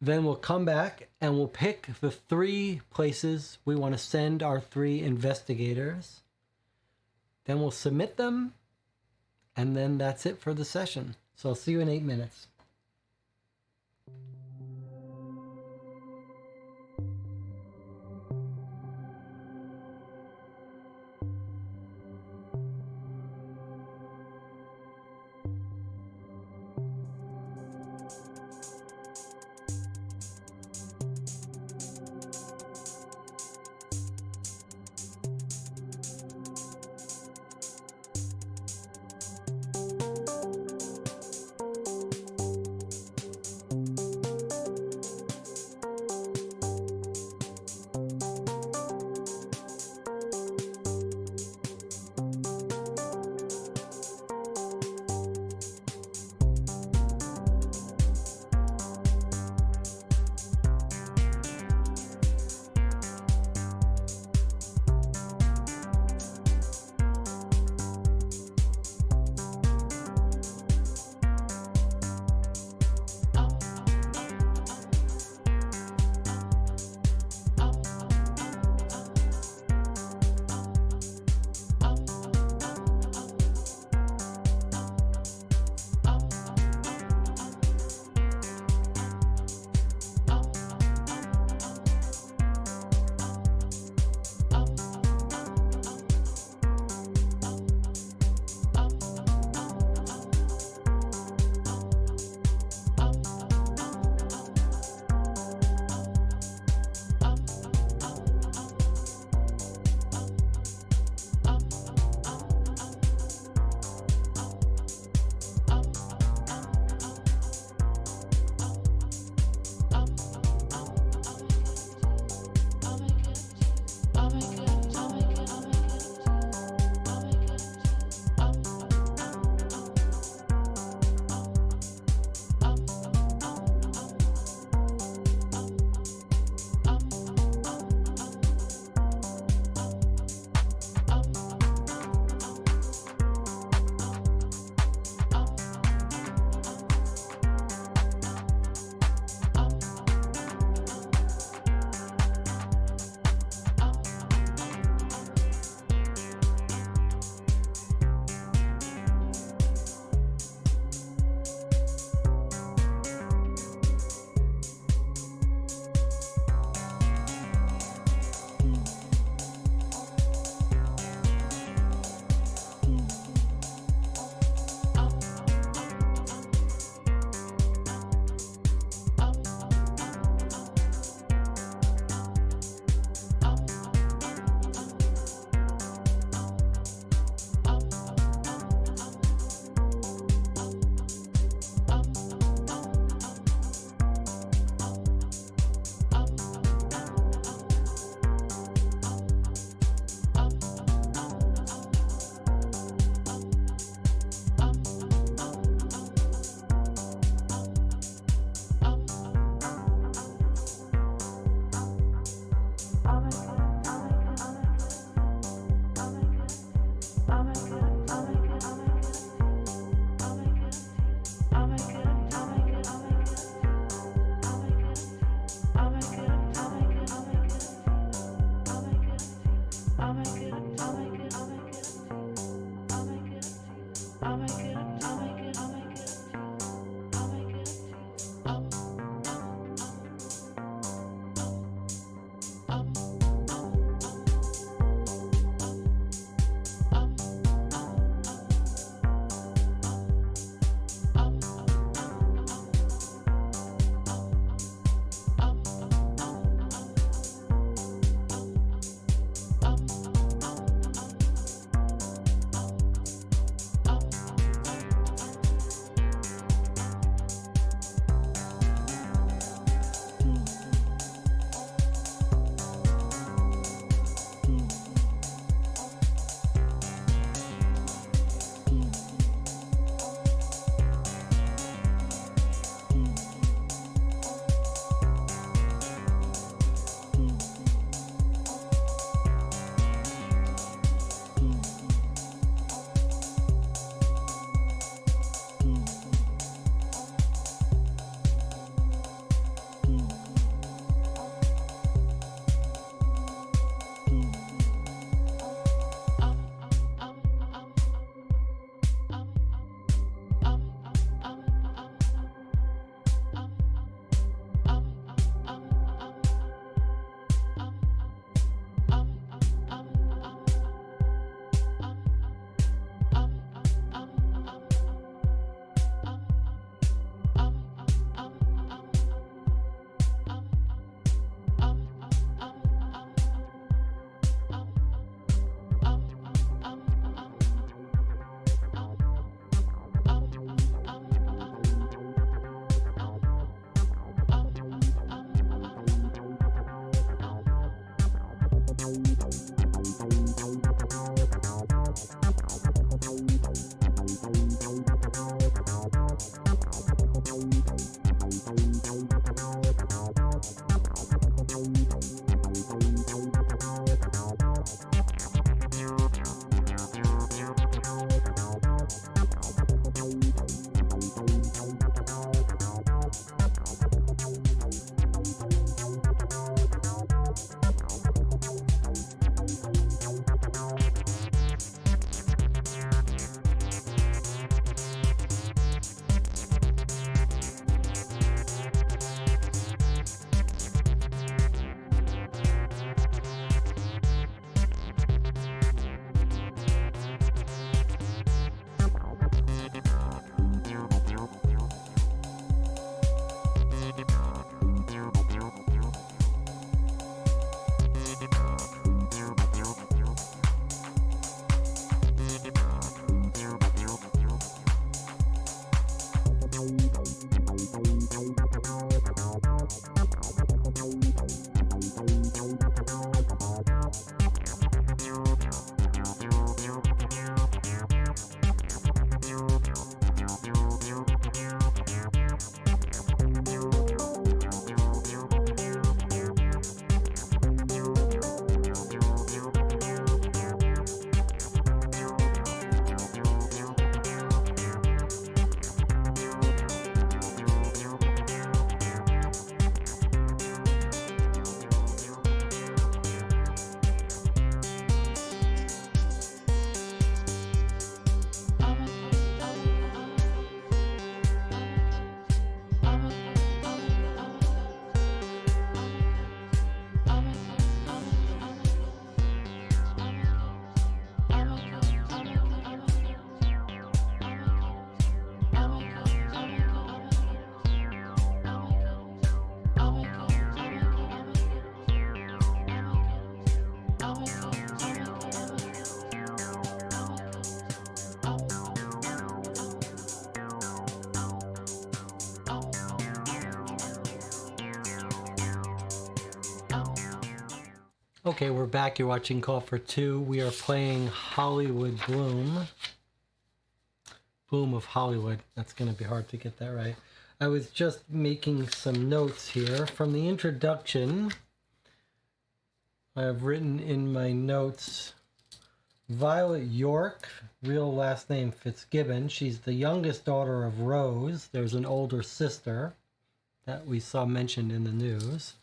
Then we'll come back and we'll pick the 3 places we want to send our 3 investigators. Then we'll submit them. And then that's it for the session. So I'll see you in 8 minutes. Okay, we're back. You're watching Call for Two. We are playing Hollywood Bloom. Bloom of Hollywood. That's going to be hard to get that right. I was just making some notes here from the introduction. I have written in my notes Violet York, real last name Fitzgibbon. She's the youngest daughter of Rose. There's an older sister that we saw mentioned in the news.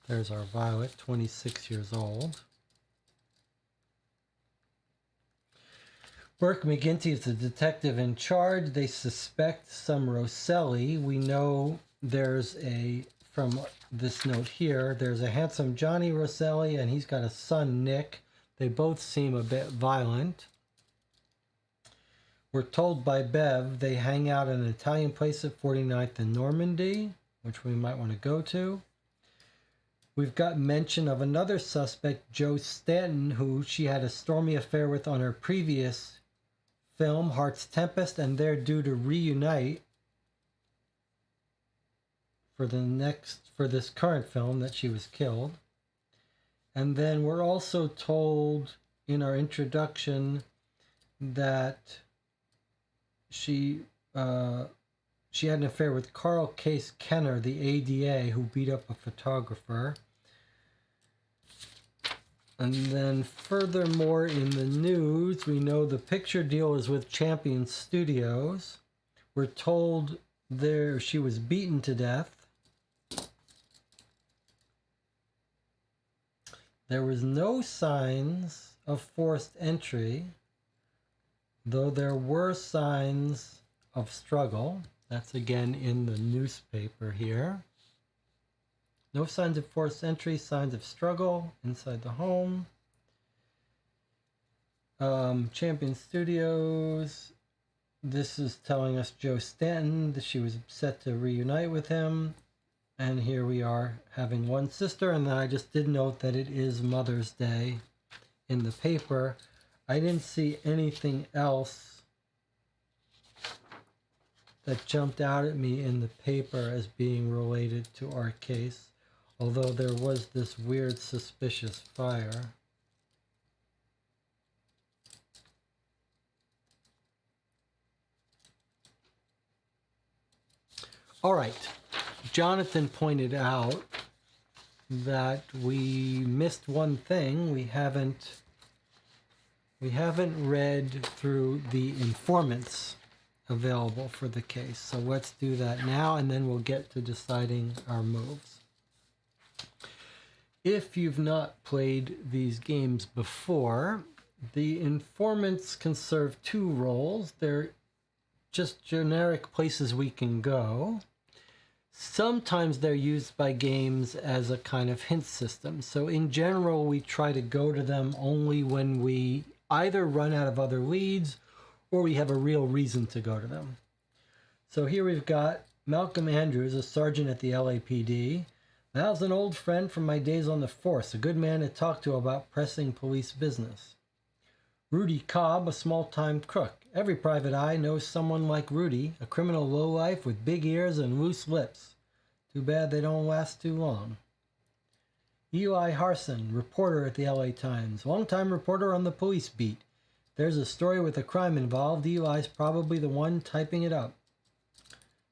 There's our Violet, 26 years old. Burke McGinty is the detective in charge. They suspect some Rosselli. We know from this note here, there's a handsome Johnny Rosselli and he's got a son, Nick. They both seem a bit violent. We're told by Bev they hang out at an Italian place at 49th and Normandy, which we might want to go to. We've got mention of another suspect, Joe Stanton, who she had a stormy affair with on her previous film, Heart's Tempest, and they're due to reunite for this current film that she was killed. And then we're also told in our introduction that she had an affair with Carl Case Kenner, the ADA, who beat up a photographer. And then furthermore in the news, we know the picture deal is with Champion Studios. We're told she was beaten to death. There was no signs of forced entry, though there were signs of struggle. That's again in the newspaper here. No signs of forced entry, signs of struggle inside the home. Champion Studios. This is telling us Joe Stanton that she was set to reunite with him. And here we are having one sister. And then I just did note that it is Mother's Day in the paper. I didn't see anything else that jumped out at me in the paper as being related to our case. Although there was this weird suspicious fire. All right. Jonathan pointed out that we missed one thing. We haven't read through the informants available for the case. So let's do that now, and then we'll get to deciding our moves. If you've not played these games before, the informants can serve two roles. They're just generic places we can go. Sometimes they're used by games as a kind of hint system. So in general, we try to go to them only when we either run out of other leads or we have a real reason to go to them. So here we've got Malcolm Andrews, a sergeant at the LAPD. Mal's an old friend from my days on the force, a good man to talk to about pressing police business. Rudy Cobb, a small-time crook. Every private eye knows someone like Rudy, a criminal lowlife with big ears and loose lips. Too bad they don't last too long. Eli Harson, reporter at the LA Times, longtime reporter on the police beat. There's a story with a crime involved. Eli's probably the one typing it up.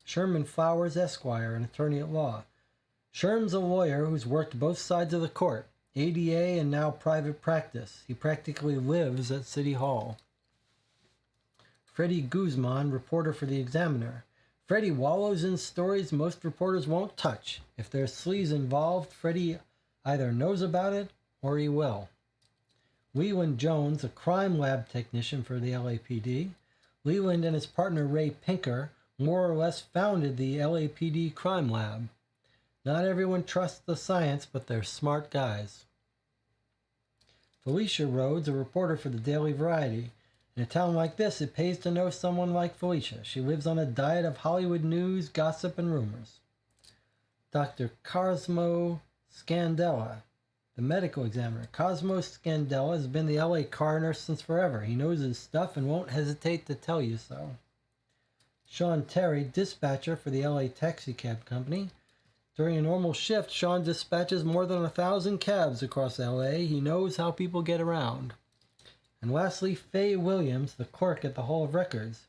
Sherman Flowers, Esquire, an attorney at law. Sherm's a lawyer who's worked both sides of the court, ADA and now private practice. He practically lives at City Hall. Freddie Guzman, reporter for the Examiner. Freddie wallows in stories most reporters won't touch. If there's sleaze involved, Freddie either knows about it or he will. Leland Jones, a crime lab technician for the LAPD. Leland and his partner Ray Pinker more or less founded the LAPD crime lab. Not everyone trusts the science, but they're smart guys. Felicia Rhodes, a reporter for the Daily Variety. In a town like this, it pays to know someone like Felicia. She lives on a diet of Hollywood news, gossip, and rumors. Dr. Cosmo Scandella, the medical examiner. Cosmo Scandella has been the LA coroner since forever. He knows his stuff and won't hesitate to tell you so. Sean Terry, dispatcher for the LA Taxi Cab Company. During a normal shift, Sean dispatches more than 1,000 cabs across LA. He knows how people get around. And lastly, Faye Williams, the clerk at the Hall of Records.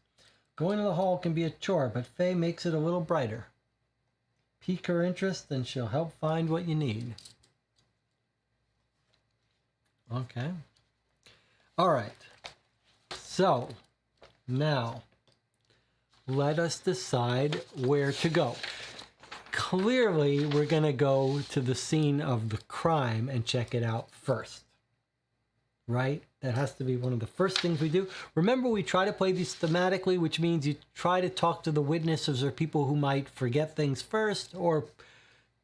Going to the hall can be a chore, but Faye makes it a little brighter. Pique her interest and she'll help find what you need. Okay. All right. So, now, let us decide where to go. Clearly, we're going to go to the scene of the crime and check it out first. right? That has to be one of the first things we do. Remember, we try to play these thematically, which means you try to talk to the witnesses or people who might forget things first, or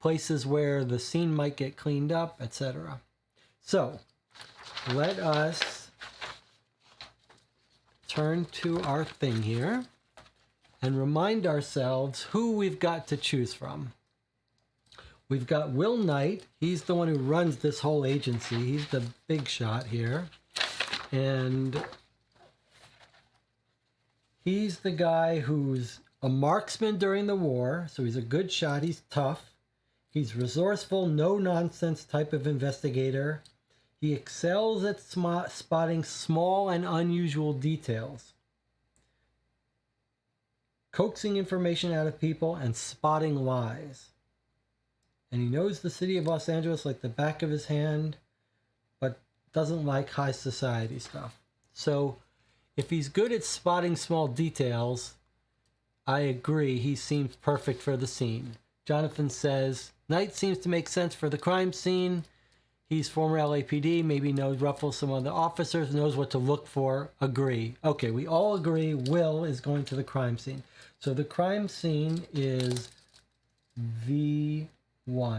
places where the scene might get cleaned up, etc. So let us turn to our thing here and remind ourselves who we've got to choose from. We've got Will Knight. He's the one who runs this whole agency. He's the big shot here. And he's the guy who's a marksman during the war. So he's a good shot. He's tough. He's resourceful, no-nonsense type of investigator. He excels at spotting small and unusual details, coaxing information out of people and spotting lies. And he knows the city of Los Angeles like the back of his hand, but doesn't like high society stuff. So if he's good at spotting small details, I agree, he seems perfect for the scene. Jonathan says, Knight seems to make sense for the crime scene. He's former LAPD, maybe knows ruffles some other officers, knows what to look for. Agree. Okay, we all agree Will is going to the crime scene. So the crime scene is V1. We're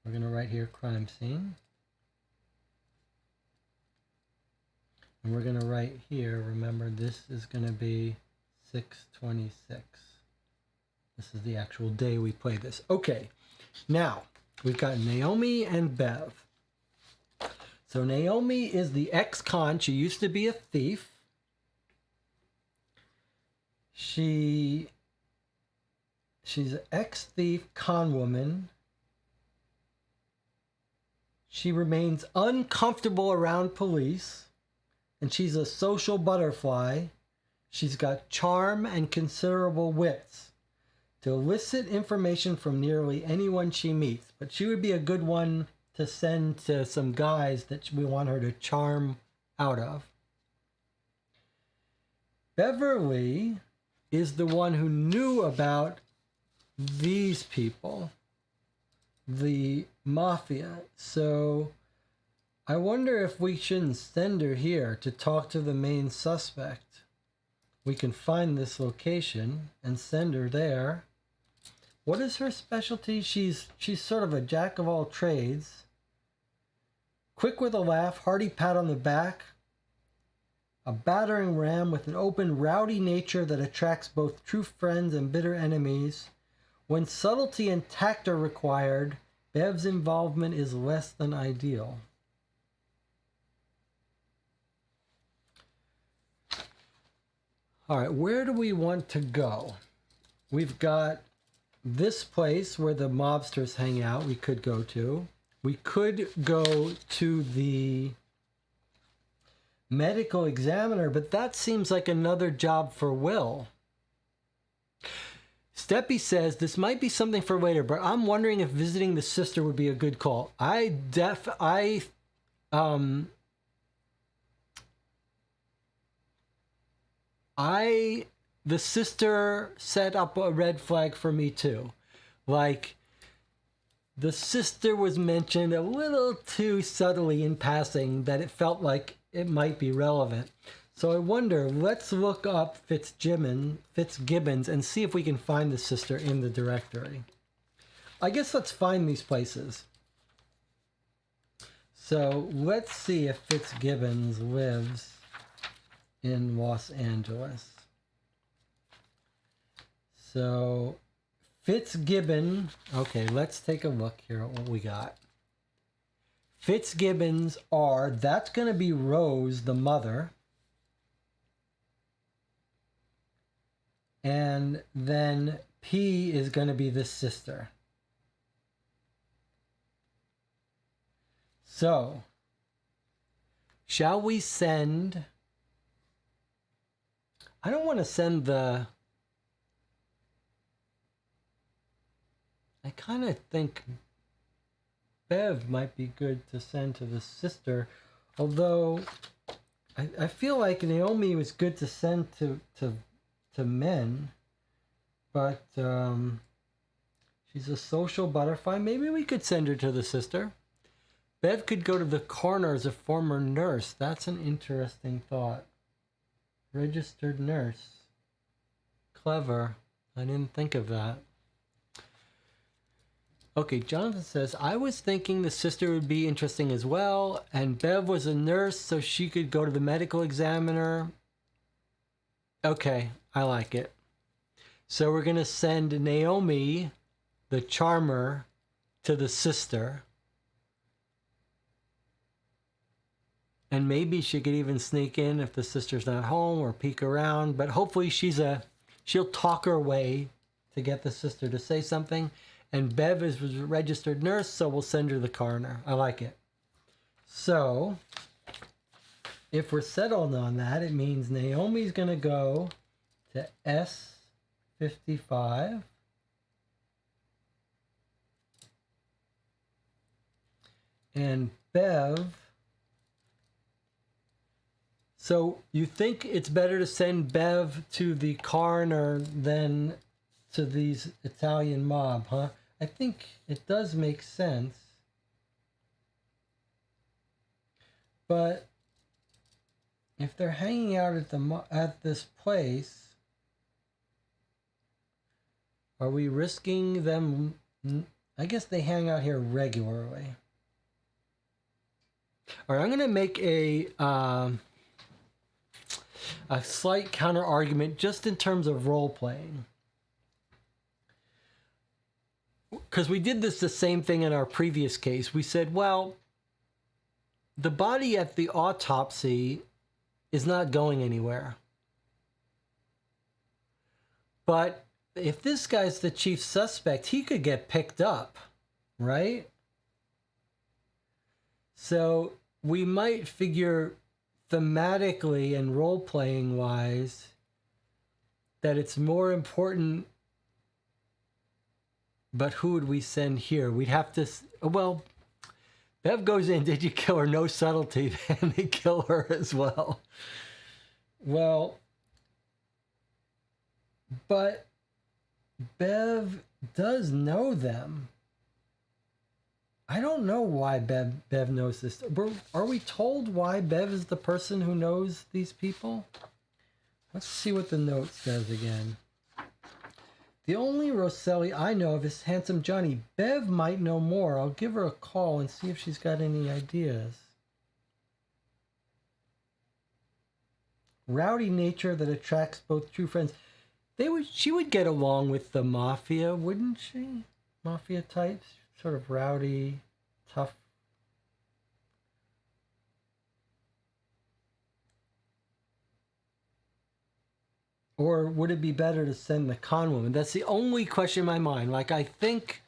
going to write here crime scene. And we're going to write here, remember this is going to be 6/26. This is the actual day we play this. Okay, now we've got Naomi and Bev. So Naomi is the ex-con. She used to be a thief. She's an ex-thief con woman. She remains uncomfortable around police, and she's a social butterfly. She's got charm and considerable wits to elicit information from nearly anyone she meets. But she would be a good one to send to some guys that we want her to charm out of. Beverly is the one who knew about these people, the mafia. So I wonder if we shouldn't send her here to talk to the main suspect. We can find this location and send her there. What is her specialty? She's sort of a jack of all trades. Quick with a laugh, hearty pat on the back. A battering ram with an open, rowdy nature that attracts both true friends and bitter enemies. When subtlety and tact are required, Bev's involvement is less than ideal. All right, where do we want to go? We've got this place where the mobsters hang out we could go to. We could go to the medical examiner, but that seems like another job for Will. Steppy says this might be something for later, but I'm wondering if visiting the sister would be a good call. The sister set up a red flag for me too. Like, the sister was mentioned a little too subtly in passing that it felt like it might be relevant. So I wonder, let's look up Fitzgibbons and see if we can find the sister in the directory. I guess let's find these places. So let's see if Fitzgibbons lives in Los Angeles. So Fitzgibbon, okay, let's take a look here at what we got. Fitzgibbons are, that's going to be Rose, the mother. And then P is going to be the sister. So, shall we send... I don't want to send the... I kind of think Bev might be good to send to the sister, although I feel like Naomi was good to send to men, but she's a social butterfly. Maybe we could send her to the sister. Bev could go to the coroner as a former nurse. That's an interesting thought. Registered nurse. Clever. I didn't think of that. Okay, Jonathan says, I was thinking the sister would be interesting as well, and Bev was a nurse, so she could go to the medical examiner. Okay, I like it. So we're going to send Naomi, the charmer, to the sister. And maybe she could even sneak in if the sister's not home or peek around. But hopefully she'll talk her way to get the sister to say something. And Bev is a registered nurse, so we'll send her the coroner. I like it. So if we're settled on that, it means Naomi's going to go to S55. And Bev... So you think it's better to send Bev to the coroner than to these Italian mob, huh? I think it does make sense. But if they're hanging out at this place, are we risking them? I guess they hang out here regularly. All right, I'm going to make a slight counter argument just in terms of role playing. Because we did the same thing in our previous case. We said, well, the body at the autopsy is not going anywhere. But if this guy's the chief suspect, he could get picked up, right? So we might figure thematically and role-playing wise that it's more important. But who would we send here? We'd have to, well, Bev goes in, did you kill her? No subtlety, then they kill her as well. Well, but Bev does know them. I don't know why Bev knows this. Are we told why Bev is the person who knows these people? Let's see what the note says again. The only Rosselli I know of is Handsome Johnny. Bev might know more. I'll give her a call and see if she's got any ideas. Rowdy nature that attracts both true friends. She would get along with the mafia, wouldn't she? Mafia types, sort of rowdy, tough. Or would it be better to send the con woman? That's the only question in my mind. Like, I think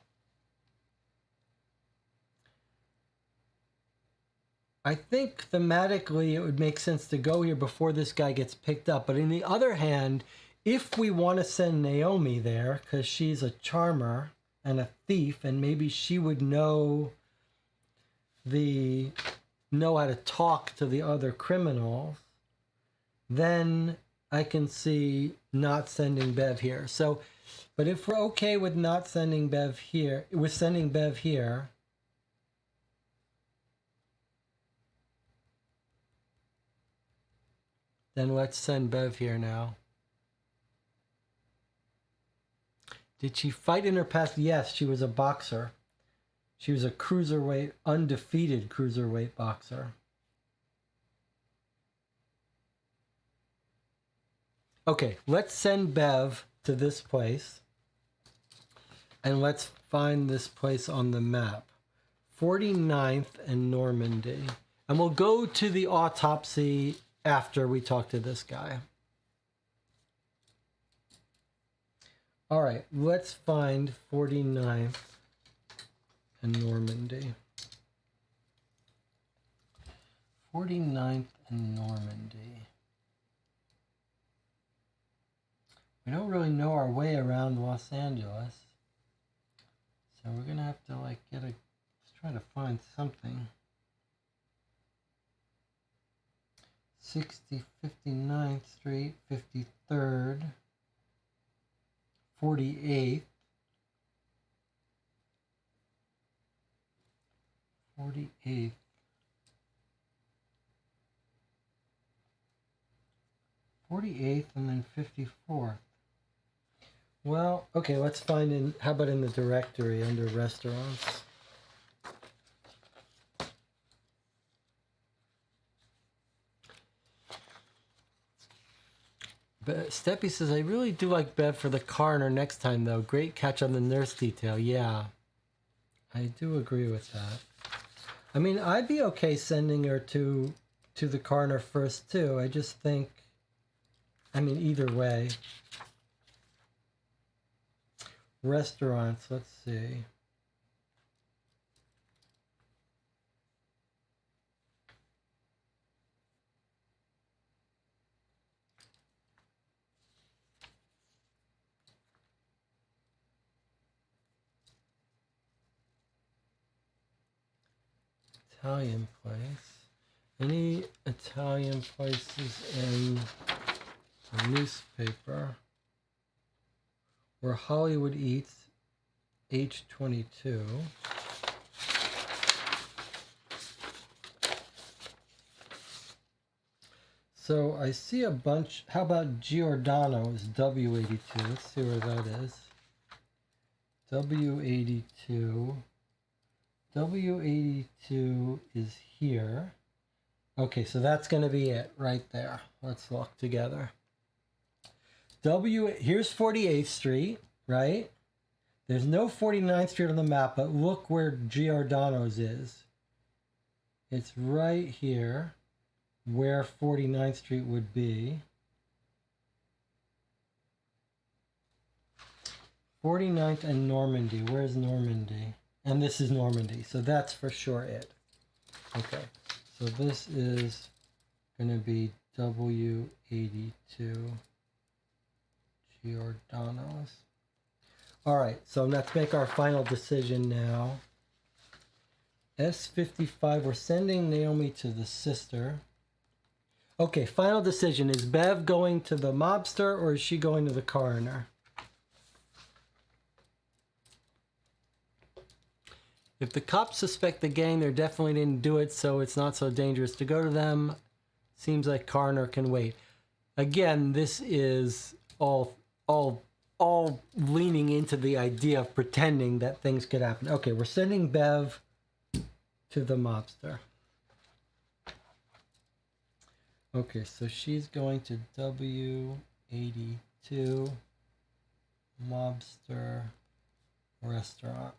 thematically it would make sense to go here before this guy gets picked up. But on the other hand, if we want to send Naomi there, because she's a charmer and a thief, and maybe she would know how to talk to the other criminals, then I can see not sending Bev here. So, but if we're okay with not sending Bev here, with sending Bev here, then let's send Bev here now. Did she fight in her past? Yes, she was a boxer. She was a cruiserweight, undefeated cruiserweight boxer. Okay, let's send Bev to this place. And let's find this place on the map. 49th and Normandy. And we'll go to the autopsy after we talk to this guy. All right, let's find 49th and Normandy. 49th and Normandy. We don't really know our way around Los Angeles. So we're going to have to let's try to find something. 59th Street, 53rd, 48th, 48th. And then 54th. Well, okay, let's find in, how about in the directory under restaurants? But Steppy says, I really do like Bev for the coroner next time, though. Great catch on the nurse detail. Yeah, I do agree with that. I mean, I'd be okay sending her to the coroner first, too. I just think, I mean, either way. Restaurants, let's see. Italian place. Any Italian places in the newspaper where Hollywood eats H22. So I see a bunch. How about Giordano's W82? Let's see where that is. W82. W82 is here. Okay, so that's going to be it right there. Let's look together. Here's 48th Street, right? There's no 49th Street on the map, but look where Giordano's is. It's right here where 49th Street would be. 49th and Normandy. Where's Normandy? And this is Normandy, so that's for sure it. Okay, so this is going to be W82 Giordano's. All right, so let's make our final decision now. S55, we're sending Naomi to the sister. Okay, final decision. Is Bev going to the mobster or is she going to the coroner? If the cops suspect the gang, they definitely didn't do it, so it's not so dangerous to go to them. Seems like coroner can wait. Again, this is all leaning into the idea of pretending that things could happen. Okay, we're sending Bev to the mobster. Okay, so she's going to W82 Mobster Restaurant.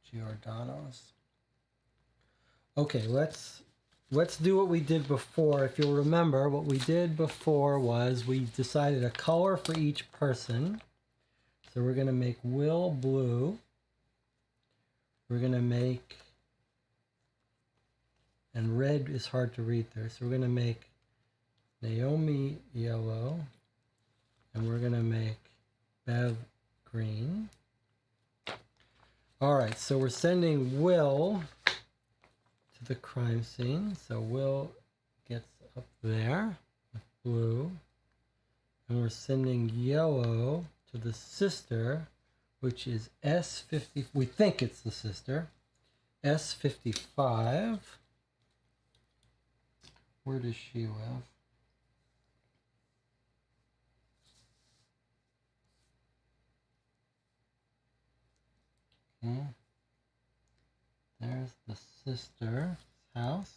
Giordano's. Okay, let's do what we did before. If you'll remember, what we did before was we decided a color for each person. So we're going to make Will blue. We're going to make, and red is hard to read there, so we're going to make Naomi yellow, and we're going to make Bev green. All right, so we're sending Will to the crime scene. So Will gets up there with blue. And we're sending yellow to the sister, which is S50. We think it's the sister. S55. Where does she live? Okay. There's the sister's house.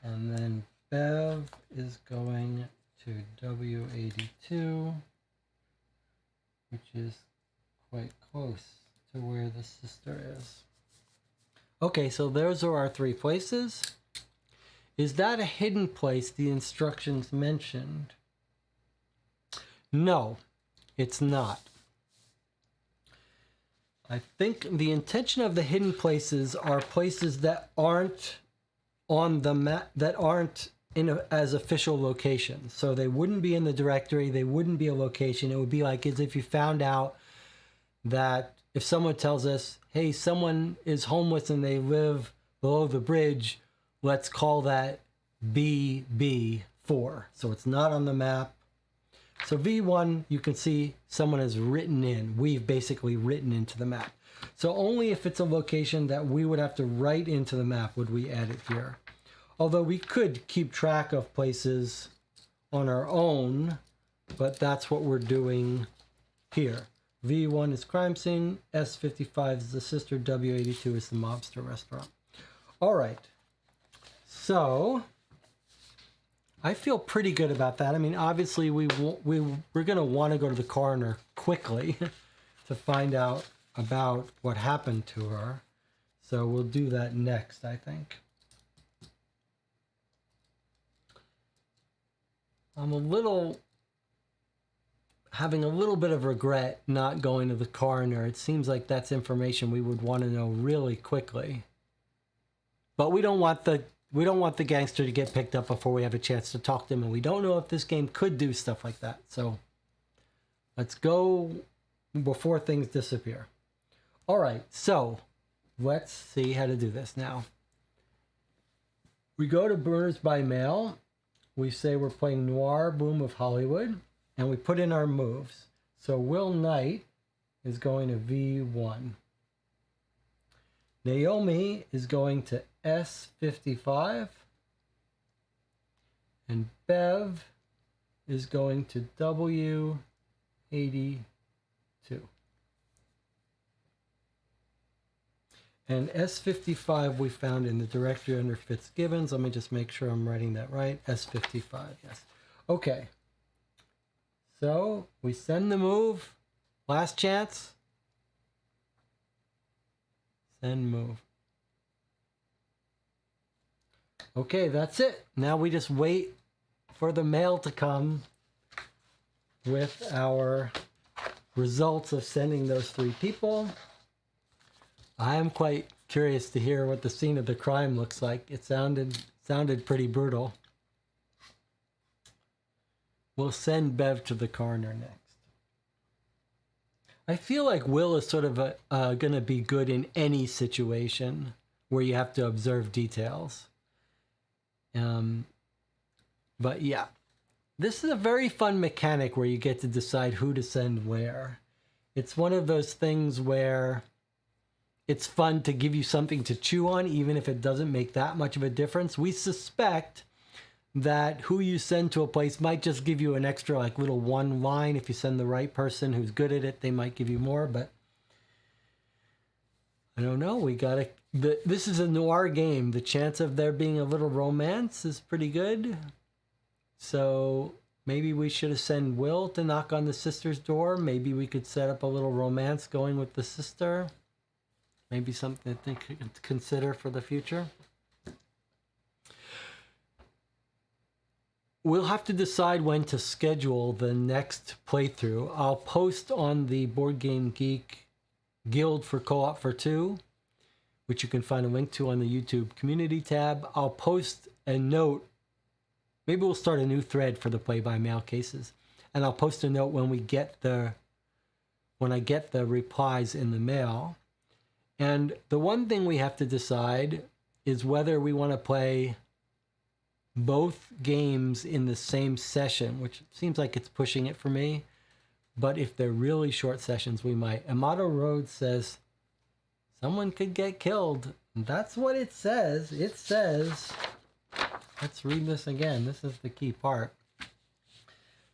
And then Bev is going to W82, which is quite close to where the sister is. Okay, so those are our three places. Is that a hidden place the instructions mentioned? No, it's not. I think the intention of the hidden places are places that aren't on the map, that aren't as official locations. So they wouldn't be in the directory. They wouldn't be a location. It would be like as if you found out that if someone tells us, hey, someone is homeless and they live below the bridge, let's call that BB4. So it's not on the map. So V1, you can see someone has written in. We've basically written into the map. So only if it's a location that we would have to write into the map would we add it here. Although we could keep track of places on our own, but that's what we're doing here. V1 is crime scene, S55 is the sister, W82 is the mobster restaurant. All right, so I feel pretty good about that. I mean, obviously we're going to want to go to the coroner quickly to find out about what happened to her. So we'll do that next, I think. I'm having a little bit of regret not going to the coroner. It seems like that's information we would want to know really quickly. But we don't want the gangster to get picked up before we have a chance to talk to him, and we don't know if this game could do stuff like that. So let's go before things disappear. All right, so let's see how to do this now. We go to Burners by Mail. We say we're playing Noir Boom of Hollywood, and we put in our moves. So Will Knight is going to V1. Naomi is going to S55. And Bev is going to W82. And S55 we found in the directory under Fitzgibbons. Let me just make sure I'm writing that right. S55, yes. Okay. So we send the move. Last chance. Send move. Okay, that's it. Now we just wait for the mail to come with our results of sending those 3 people. I am quite curious to hear what the scene of the crime looks like. It sounded pretty brutal. We'll send Bev to the coroner next. I feel like Will is sort of going to be good in any situation where you have to observe details. But yeah, this is a very fun mechanic where you get to decide who to send where. It's one of those things where it's fun to give you something to chew on, even if it doesn't make that much of a difference. We suspect that who you send to a place might just give you an extra like little one line. If you send the right person who's good at it, they might give you more, but I don't know. This is a noir game. The chance of there being a little romance is pretty good. So maybe we should have sent Will to knock on the sister's door. Maybe we could set up a little romance going with the sister. Maybe something to consider for the future. We'll have to decide when to schedule the next playthrough. I'll post on the Board Game Geek Guild for Co-op for 2, which you can find a link to on the YouTube community tab. I'll post a note. Maybe we'll start a new thread for the play-by-mail cases. And I'll post a note when I get the replies in the mail. And the one thing we have to decide is whether we want to play both games in the same session, which seems like it's pushing it for me. But if they're really short sessions, we might. Amato Road says someone could get killed. That's what it says. It says, let's read this again. This is the key part.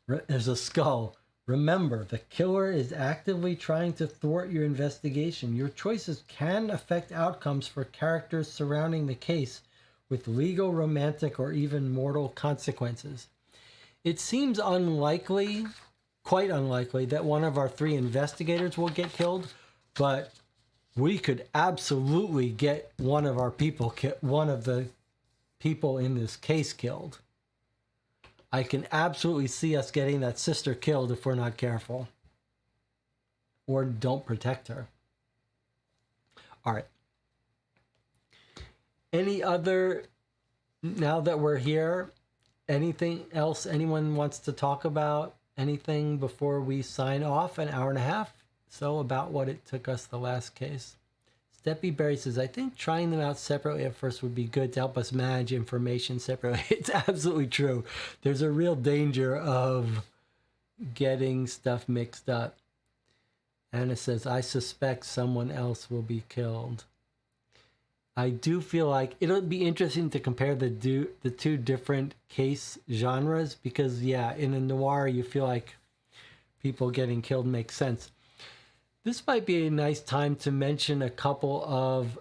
There's a skull. Remember, the killer is actively trying to thwart your investigation. Your choices can affect outcomes for characters surrounding the case with legal, romantic, or even mortal consequences. It seems unlikely, quite unlikely, that one of our 3 investigators will get killed, but we could absolutely get one of the people in this case killed. I can absolutely see us getting that sister killed if we're not careful or don't protect her. All right. Any other, now that we're here, anything else anyone wants to talk about? Anything before we sign off? An hour and a half? So about what it took us the last case. Steppy Berry says, I think trying them out separately at first would be good to help us manage information separately. It's absolutely true. There's a real danger of getting stuff mixed up. Anna says, I suspect someone else will be killed. I do feel like it'll be interesting to compare the two different case genres because, yeah, in a noir, you feel like people getting killed makes sense. This might be a nice time to mention a couple of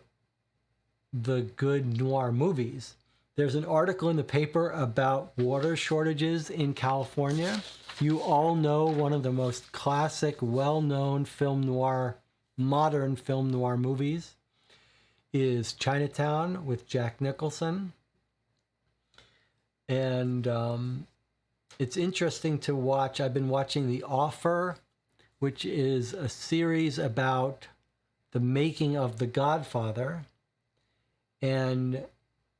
the good noir movies. There's an article in the paper about water shortages in California. You all know one of the most classic, well-known film noir, modern film noir movies is Chinatown with Jack Nicholson. And it's interesting to watch. I've been watching The Offer, which is a series about the making of The Godfather. And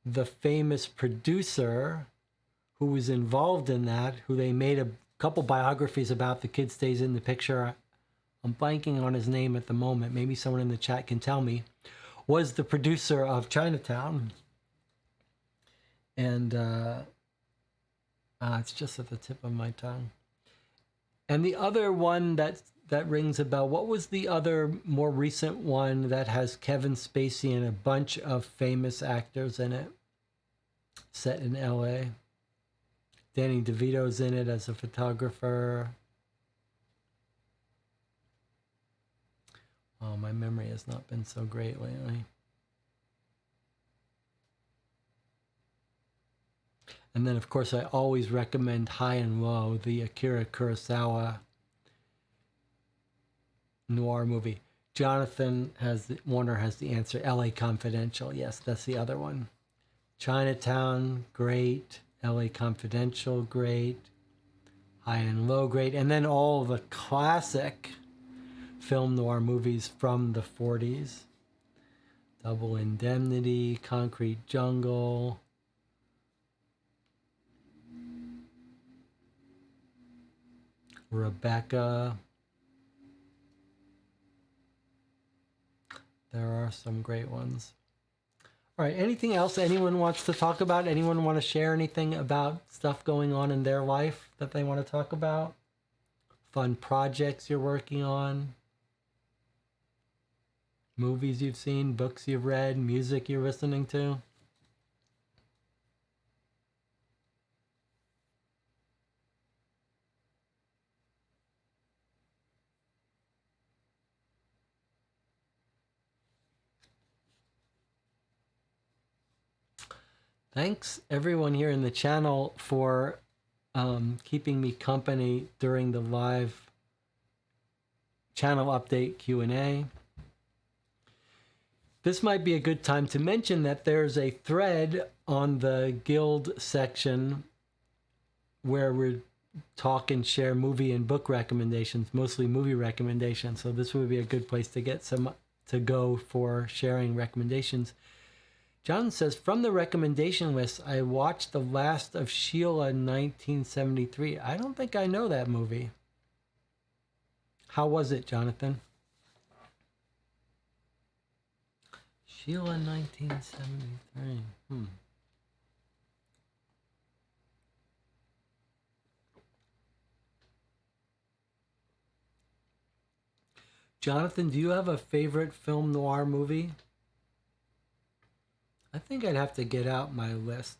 the famous producer who was involved in that, who they made a couple biographies about, the kid stays in the picture. I'm blanking on his name at the moment. Maybe someone in the chat can tell me. Was the producer of Chinatown. And it's just at the tip of my tongue. And the other one that rings a bell, what was the other more recent one that has Kevin Spacey and a bunch of famous actors in it? Set in LA. Danny DeVito's in it as a photographer. Oh, my memory has not been so great lately. And then, of course, I always recommend High and Low, the Akira Kurosawa noir movie. Warner has the answer. LA Confidential. Yes, that's the other one. Chinatown, great. LA Confidential, great. High and Low, great. And then all the classic film noir movies from the 40s. Double Indemnity, Concrete Jungle. Rebecca. There are some great ones. All right, anything else anyone wants to talk about? Anyone want to share anything about stuff going on in their life that they want to talk about? Fun projects you're working on? Movies you've seen, books you've read, music you're listening to? Thanks everyone here in the channel for keeping me company during the live channel update Q&A. This might be a good time to mention that there's a thread on the guild section where we talk and share movie and book recommendations, mostly movie recommendations. So this would be a good place to get to go for sharing recommendations. John says, from the recommendation list, I watched The Last of Sheila 1973. I don't think I know that movie. How was it, Jonathan? Sheila 1973. Jonathan, do you have a favorite film noir movie? I think I'd have to get out my list.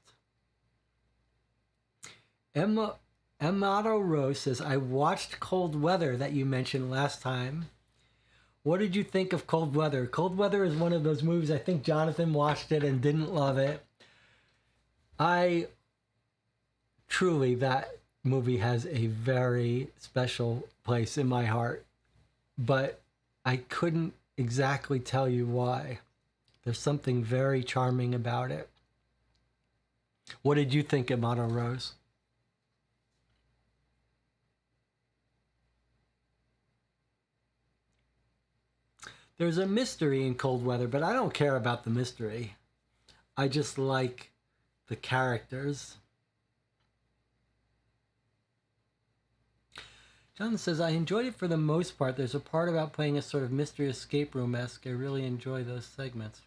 Amato Rose says, I watched Cold Weather that you mentioned last time. What did you think of Cold Weather? Cold Weather is one of those movies, I think Jonathan watched it and didn't love it. Truly, that movie has a very special place in my heart, but I couldn't exactly tell you why. There's something very charming about it. What did you think, Amato Rose? There's a mystery in Cold Weather, but I don't care about the mystery. I just like the characters. John says, I enjoyed it for the most part. There's a part about playing a sort of mystery escape room-esque. I really enjoy those segments.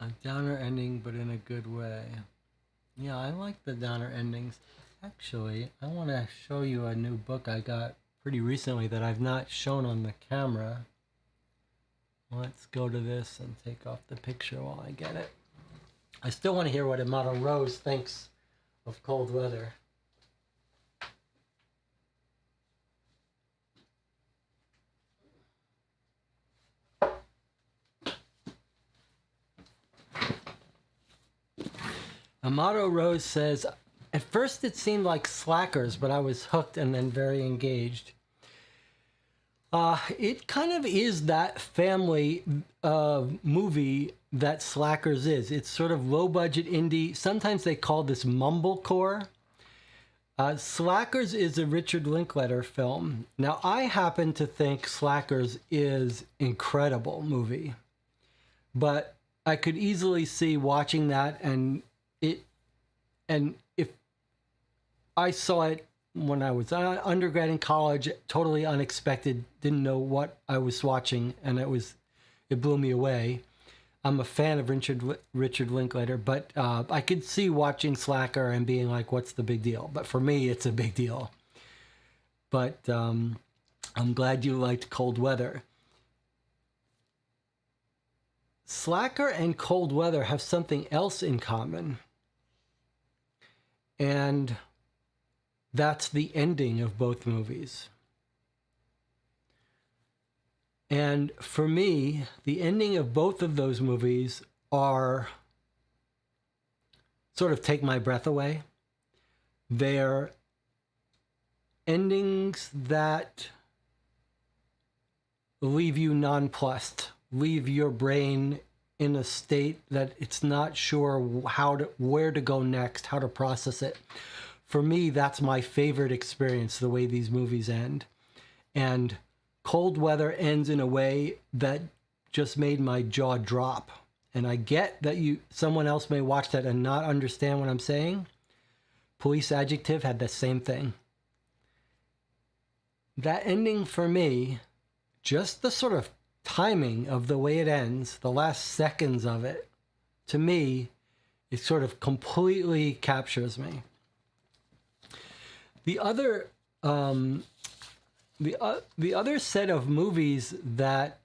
A downer ending, but in a good way. Yeah, I like the downer endings. Actually, I want to show you a new book I got pretty recently that I've not shown on the camera. Let's go to this and take off the picture while I get it. I still want to hear what Amato Rose thinks of Cold Weather. Amato Rose says, at first it seemed like Slackers, but I was hooked and then very engaged. It kind of is that family movie that Slackers is. It's sort of low-budget indie. Sometimes they call this mumblecore. Slackers is a Richard Linklater film. Now, I happen to think Slackers is incredible movie, but I could easily see watching that and if I saw it when I was undergrad in college, totally unexpected, didn't know what I was watching, and it blew me away. I'm a fan of Richard Linklater, but I could see watching Slacker and being like, what's the big deal? But for me, it's a big deal. But I'm glad you liked Cold Weather. Slacker and Cold Weather have something else in common. And that's the ending of both movies. And for me, the ending of both of those movies are sort of take my breath away. They're endings that leave you nonplussed, leave your brain in a state that it's not sure where to go next, how to process it. For me, that's my favorite experience, the way these movies end. And Cold Weather ends in a way that just made my jaw drop. And I get that someone else may watch that and not understand what I'm saying. Police Adjective had the same thing. That ending for me, just the sort of timing of the way it ends, the last seconds of it, to me, it sort of completely captures me. The other set of movies that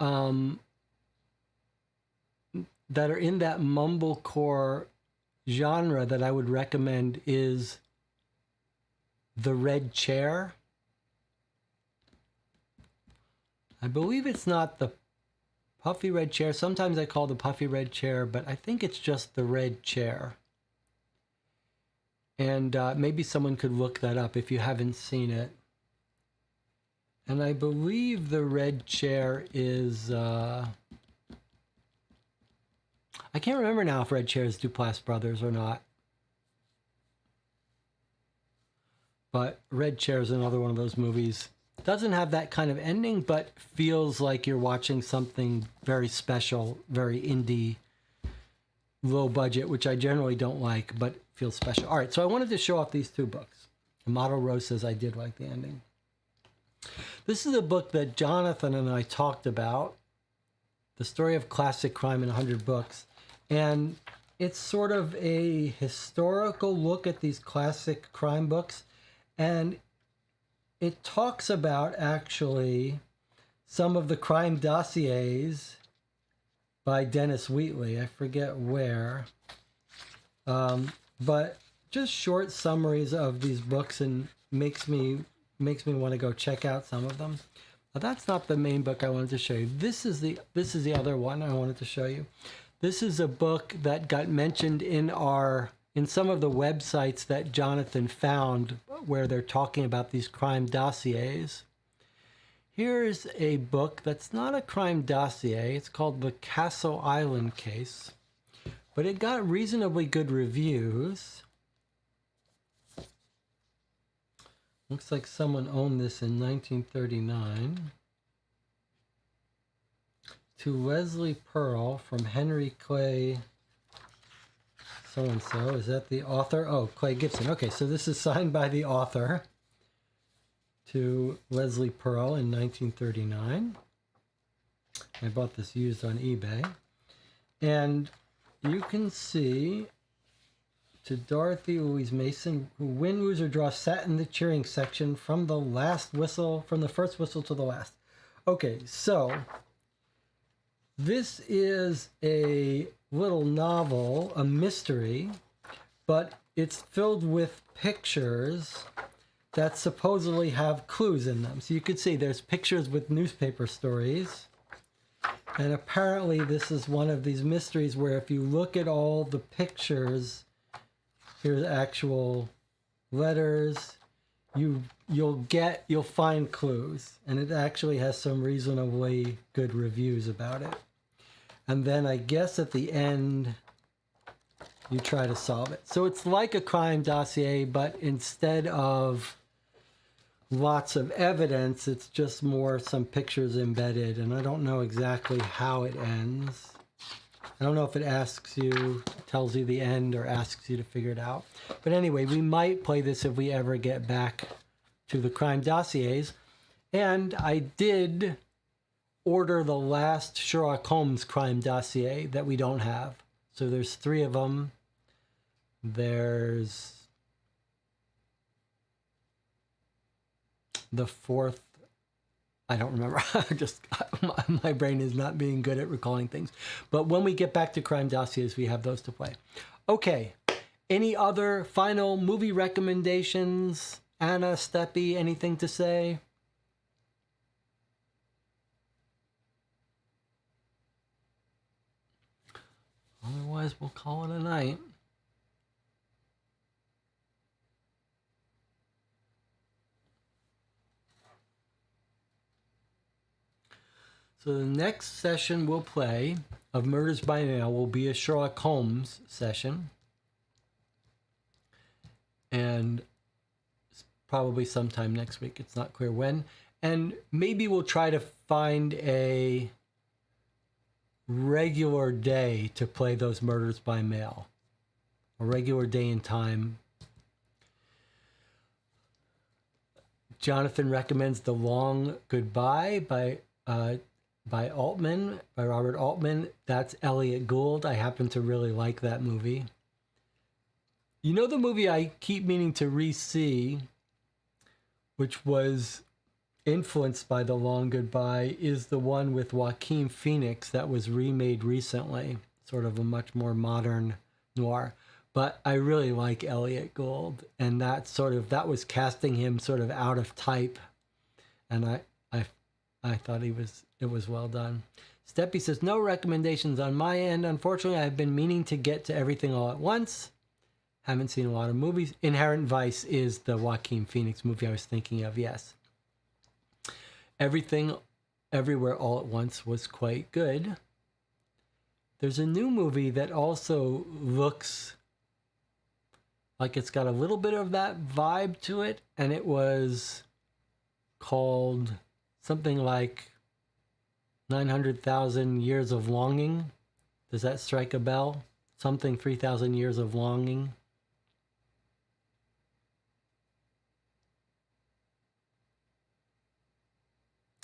are in that mumblecore genre that I would recommend is The Red Chair. I believe it's not the Puffy Red Chair. Sometimes I call the Puffy Red Chair, but I think it's just The Red Chair. And maybe someone could look that up if you haven't seen it. And I believe The Red Chair is... I can't remember now if Red Chair is Duplass Brothers or not. But Red Chair is another one of those movies. Doesn't have that kind of ending, but feels like you're watching something very special, very indie, low budget, which I generally don't like, but feels special. All right, so I wanted to show off these two books. Amato Rose says I did like the ending. This is a book that Jonathan and I talked about, The Story of Classic Crime in 100 Books. And it's sort of a historical look at these classic crime books. And it talks about, actually, some of the crime dossiers by Dennis Wheatley. I forget where. But just short summaries of these books, and makes me want to go check out some of them. But that's not the main book I wanted to show you. This is the other one I wanted to show you. This is a book that got mentioned in some of the websites that Jonathan found where they're talking about these crime dossiers. Here's a book that's not a crime dossier. It's called The Castle Island Case, but it got reasonably good reviews. Looks like someone owned this in 1939. To Leslie Pearl from Henry Clay so-and-so. Is that the author? Oh, Clay Gibson. Okay, so this is signed by the author to Leslie Pearl in 1939. I bought this used on eBay. And you can see, to Dorothy Louise Mason, who win, lose, or draw, sat in the cheering section from the last whistle, from the first whistle to the last. Okay, so this is a little novel, a mystery, but it's filled with pictures that supposedly have clues in them. So you could see there's pictures with newspaper stories. And apparently this is one of these mysteries where if you look at all the pictures, here's actual letters, you'll find clues. And it actually has some reasonably good reviews about it. And then I guess at the end, you try to solve it. So it's like a crime dossier, but instead of lots of evidence, it's just more some pictures embedded. And I don't know exactly how it ends. I don't know if it asks you, tells you the end, or asks you to figure it out. But anyway, we might play this if we ever get back to the crime dossiers. And I did order the last Sherlock Holmes crime dossier that we don't have. So there's 3 of them. There's the 4th. I don't remember. My brain is not being good at recalling things. But when we get back to crime dossiers, we have those to play. Okay. Any other final movie recommendations? Anna, Steppy, anything to say? Otherwise, we'll call it a night. So the next session we'll play of Murders by Mail will be a Sherlock Holmes session. And probably sometime next week. It's not clear when. And maybe we'll try to find a regular day to play those Murders by Mail. A regular day and time. Jonathan recommends The Long Goodbye by Altman, by Robert Altman. That's Elliot Gould. I happen to really like that movie. You know the movie I keep meaning to re-see, which was influenced by The Long Goodbye, is the one with Joaquin Phoenix that was remade recently. Sort of a much more modern noir. But I really like Elliot Gould, and that was casting him sort of out of type. And I thought it was well done. Steppy says, no recommendations on my end. Unfortunately, I've been meaning to get to Everything All at Once. Haven't seen a lot of movies. Inherent Vice is the Joaquin Phoenix movie I was thinking of, yes. Everything, Everywhere, All at Once was quite good. There's a new movie that also looks like it's got a little bit of that vibe to it, and it was called something like 900,000 Years of Longing. Does that strike a bell? Something 3,000 Years of Longing.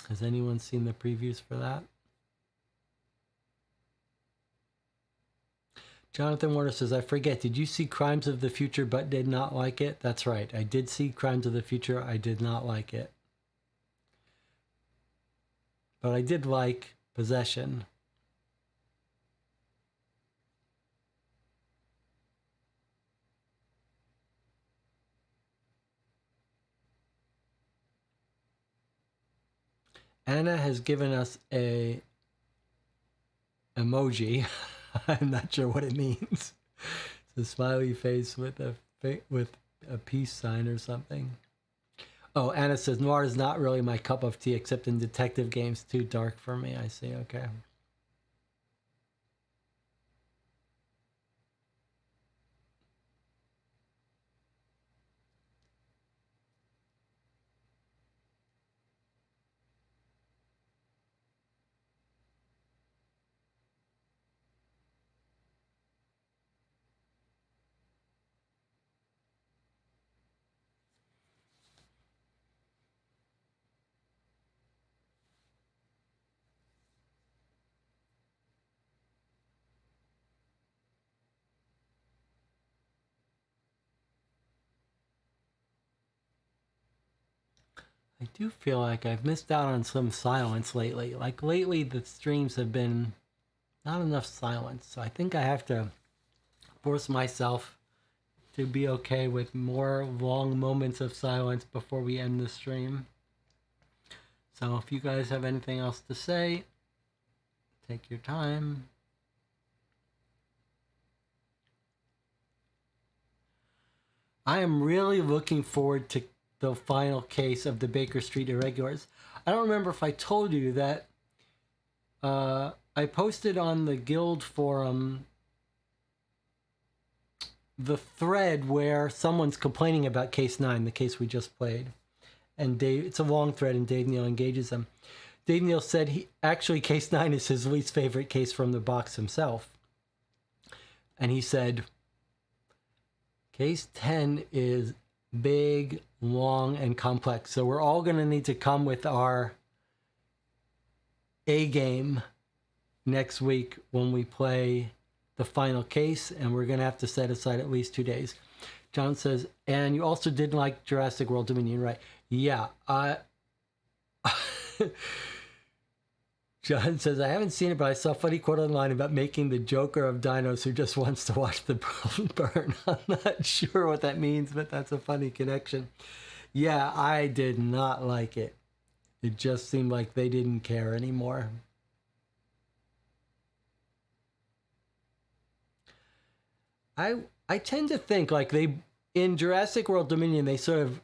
Has anyone seen the previews for that? Jonathan Warner says, I forget, did you see Crimes of the Future but did not like it? That's right. I did see Crimes of the Future. I did not like it. But I did like Possession. Anna has given us a emoji. I'm not sure what it means. It's a smiley face with a peace sign or something. Oh, Anna says, noir is not really my cup of tea, except in detective games. Too dark for me. I see. Okay. I do feel like I've missed out on some silence lately. Like lately, the streams have been not enough silence. So I think I have to force myself to be okay with more long moments of silence before we end the stream. So if you guys have anything else to say, take your time. I am really looking forward to the final case of the Baker Street Irregulars. I don't remember if I told you that I posted on the Guild forum the thread where someone's complaining about Case 9, the case we just played. And it's a long thread, and Dave Neal engages them. Dave Neal said actually Case 9 is his least favorite case from the box himself. And he said, Case 10 is big, long, and complex. So we're all going to need to come with our A game next week when we play the final case, and we're going to have to set aside at least 2 days. John says, and you also didn't like Jurassic World Dominion, right? Yeah. John says, I haven't seen it, but I saw a funny quote online about making the Joker of dinos who just wants to watch the world burn. I'm not sure what that means, but that's a funny connection. Yeah, I did not like it. It just seemed like they didn't care anymore. I tend to think like in Jurassic World Dominion, they sort of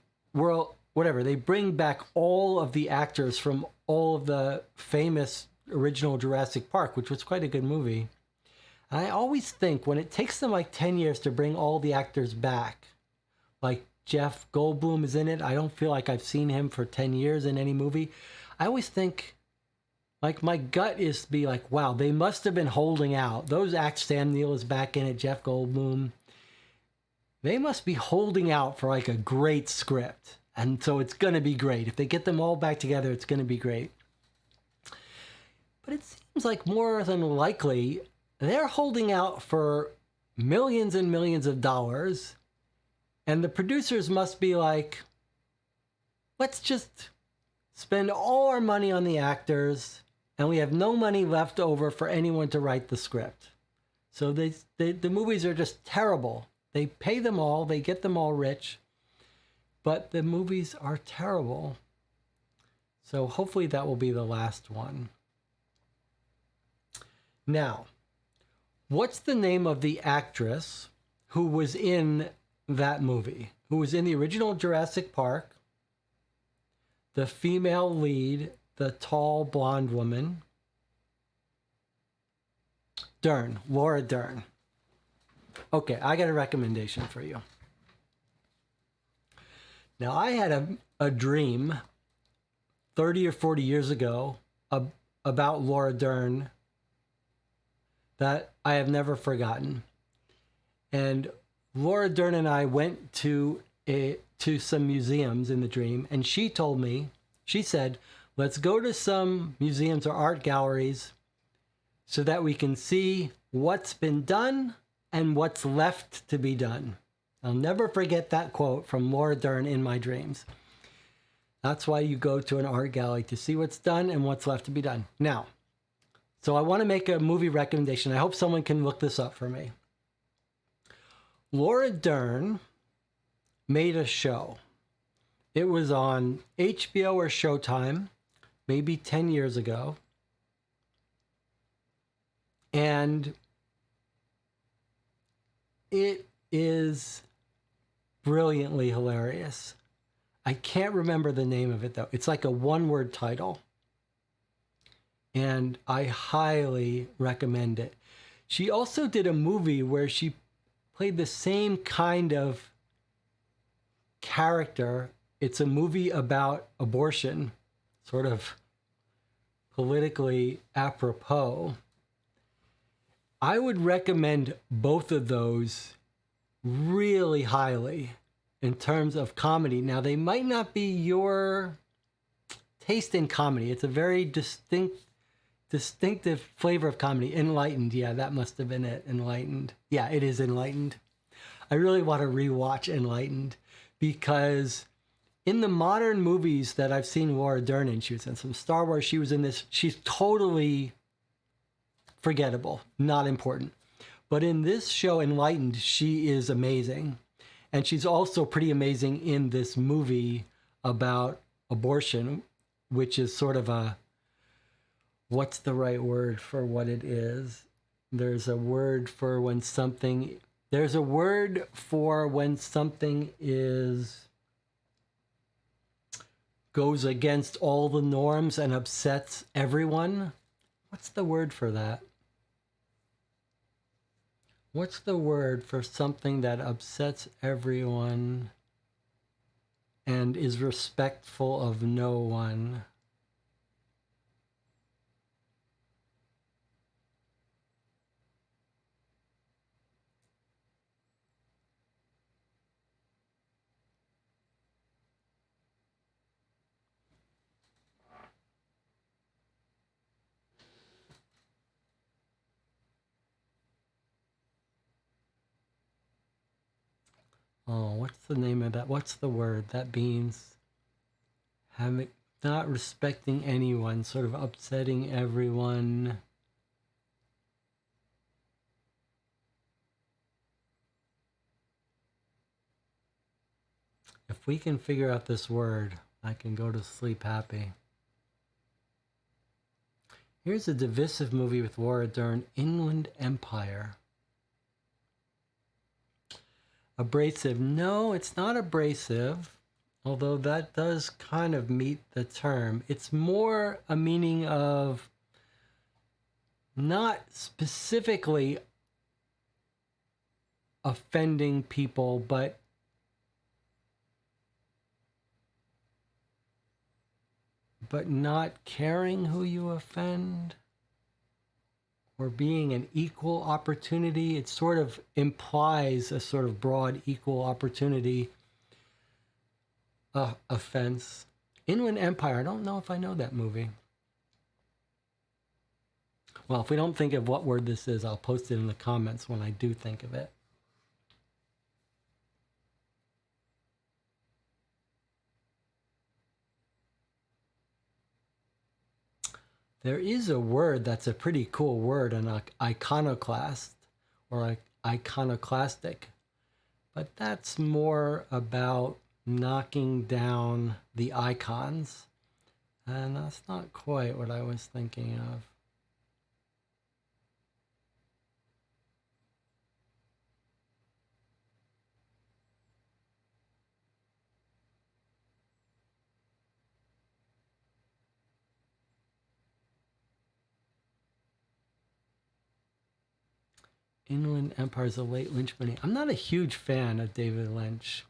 they bring back all of the actors from all of the famous original Jurassic Park, which was quite a good movie. And I always think when it takes them like 10 years to bring all the actors back, like Jeff Goldblum is in it. I don't feel like I've seen him for 10 years in any movie. I always think, like, my gut is to be like, wow, they must have been holding out. Those acts, Sam Neill is back in it, Jeff Goldblum. They must be holding out for like a great script. And so it's going to be great. If they get them all back together, it's going to be great. But it seems like more than likely, they're holding out for millions and millions of dollars. And the producers must be like, let's just spend all our money on the actors, and we have no money left over for anyone to write the script. So the movies are just terrible. They pay them all, they get them all rich, but the movies are terrible. So hopefully that will be the last one. Now, what's the name of the actress who was in that movie? Who was in the original Jurassic Park? The female lead, the tall blonde woman. Dern, Laura Dern. Okay, I got a recommendation for you. Now, I had a dream 30 or 40 years ago about Laura Dern that I have never forgotten. And Laura Dern and I went to some museums in the dream, and she told me, she said, let's go to some museums or art galleries so that we can see what's been done and what's left to be done. I'll never forget that quote from Laura Dern in my dreams. That's why you go to an art gallery, to see what's done and what's left to be done. Now, so I want to make a movie recommendation. I hope someone can look this up for me. Laura Dern made a show. It was on HBO or Showtime, maybe 10 years ago. And it is brilliantly hilarious. I can't remember the name of it, though. It's like a one-word title. And I highly recommend it. She also did a movie where she played the same kind of character. It's a movie about abortion, sort of politically apropos. I would recommend both of those really highly in terms of comedy. Now, they might not be your taste in comedy. It's a very distinctive flavor of comedy. Enlightened, yeah, that must have been it. Enlightened. Yeah, it is Enlightened. I really want to rewatch Enlightened because in the modern movies that I've seen Laura Dern in, she was in some Star Wars, she was in this, she's totally forgettable, not important. But in this show, Enlightened, she is amazing. And she's also pretty amazing in this movie about abortion, which is sort of a, what's the right word for what it is? There's a word for when something, there's a word for when something is, goes against all the norms and upsets everyone. What's the word for that? What's the word for something that upsets everyone and is respectful of no one? Oh, what's the name of that? What's the word? That means having, not respecting anyone, sort of upsetting everyone. If we can figure out this word, I can go to sleep happy. Here's a divisive movie with Laura Dern, Inland Empire. Abrasive. No, it's not abrasive, although that does kind of meet the term. It's more a meaning of not specifically offending people, but not caring who you offend, or being an equal opportunity. It sort of implies a sort of broad equal opportunity offense. Inland Empire, I don't know if I know that movie. Well, if we don't think of what word this is, I'll post it in the comments when I do think of it. There is a word that's a pretty cool word, an iconoclast or iconoclastic, but that's more about knocking down the icons, and that's not quite what I was thinking of. Inland Empire is a late Lynch movie. I'm not a huge fan of David Lynch.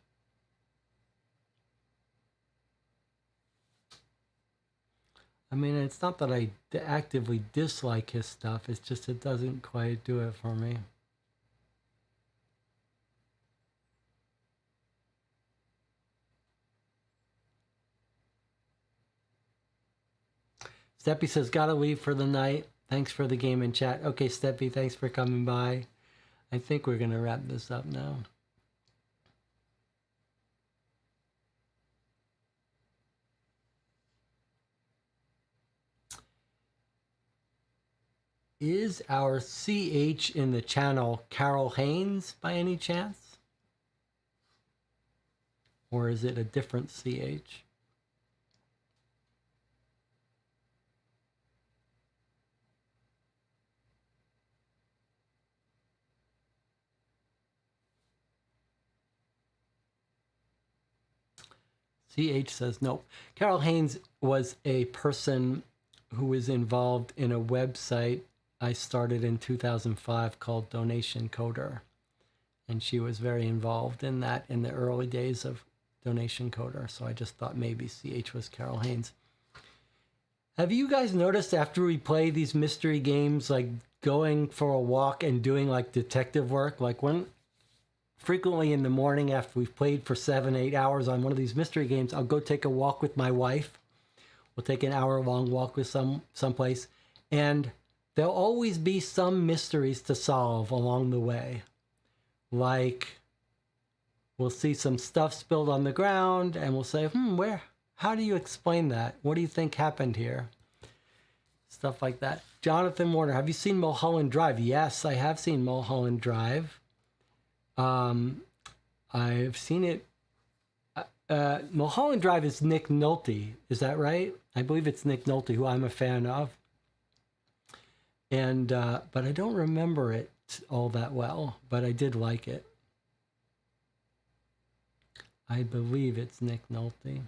I mean, it's not that I actively dislike his stuff. It's just it doesn't quite do it for me. Steppy says, gotta leave for the night. Thanks for the game and chat. Okay, Steppy, thanks for coming by. I think we're going to wrap this up now. Is our CH in the channel Carol Haynes by any chance? Or is it a different CH? CH says no. Carol Haynes was a person who was involved in a website I started in 2005 called Donation Coder. And she was very involved in that in the early days of Donation Coder. So I just thought maybe CH was Carol Haynes. Have you guys noticed after we play these mystery games, like going for a walk and doing like detective work, like when frequently in the morning after we've played for 7-8 hours on one of these mystery games, I'll go take a walk with my wife. We'll take an hour-long walk with someplace, and there'll always be some mysteries to solve along the way. Like, we'll see some stuff spilled on the ground and we'll say, how do you explain that? What do you think happened here? Stuff like that. Jonathan Warner, have you seen Mulholland Drive? Yes, I have seen Mulholland Drive. I've seen it. Mulholland Drive is Nick Nolte. Is that right? I believe it's Nick Nolte, who I'm a fan of. And but I don't remember it all that well, but I did like it. I believe it's Nick Nolte.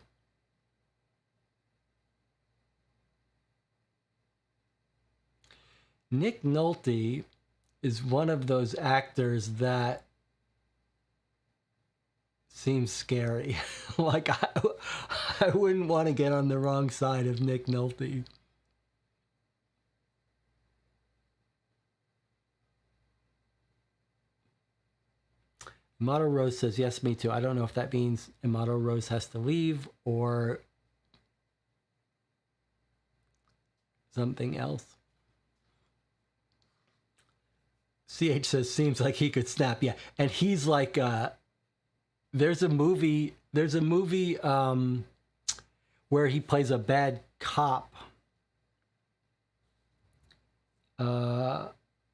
Nick Nolte is one of those actors that seems scary. Like I wouldn't want to get on the wrong side of Nick Nolte. Amato Rose says, yes, me too. I don't know if that means Amato Rose has to leave or something else. CH says, seems like he could snap. Yeah. And he's like, there's a movie where he plays a bad cop.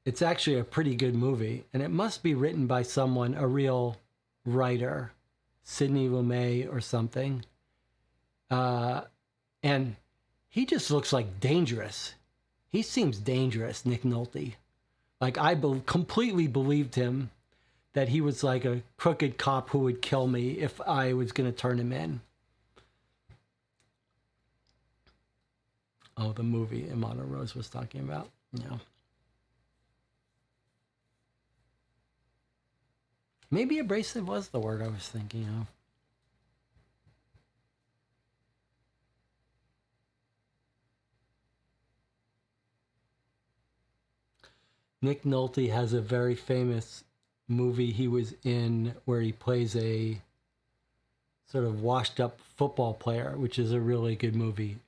It's actually a pretty good movie, and it must be written by someone, a real writer, Sidney Lumet or something. And he just looks like dangerous. He seems dangerous, Nick Nolte. Like I completely believed him that he was like a crooked cop who would kill me if I was going to turn him in. Oh, the movie Amato Rose was talking about. Yeah. Maybe abrasive was the word I was thinking of. Nick Nolte has a very famous movie he was in where he plays a sort of washed up football player, which is a really good movie.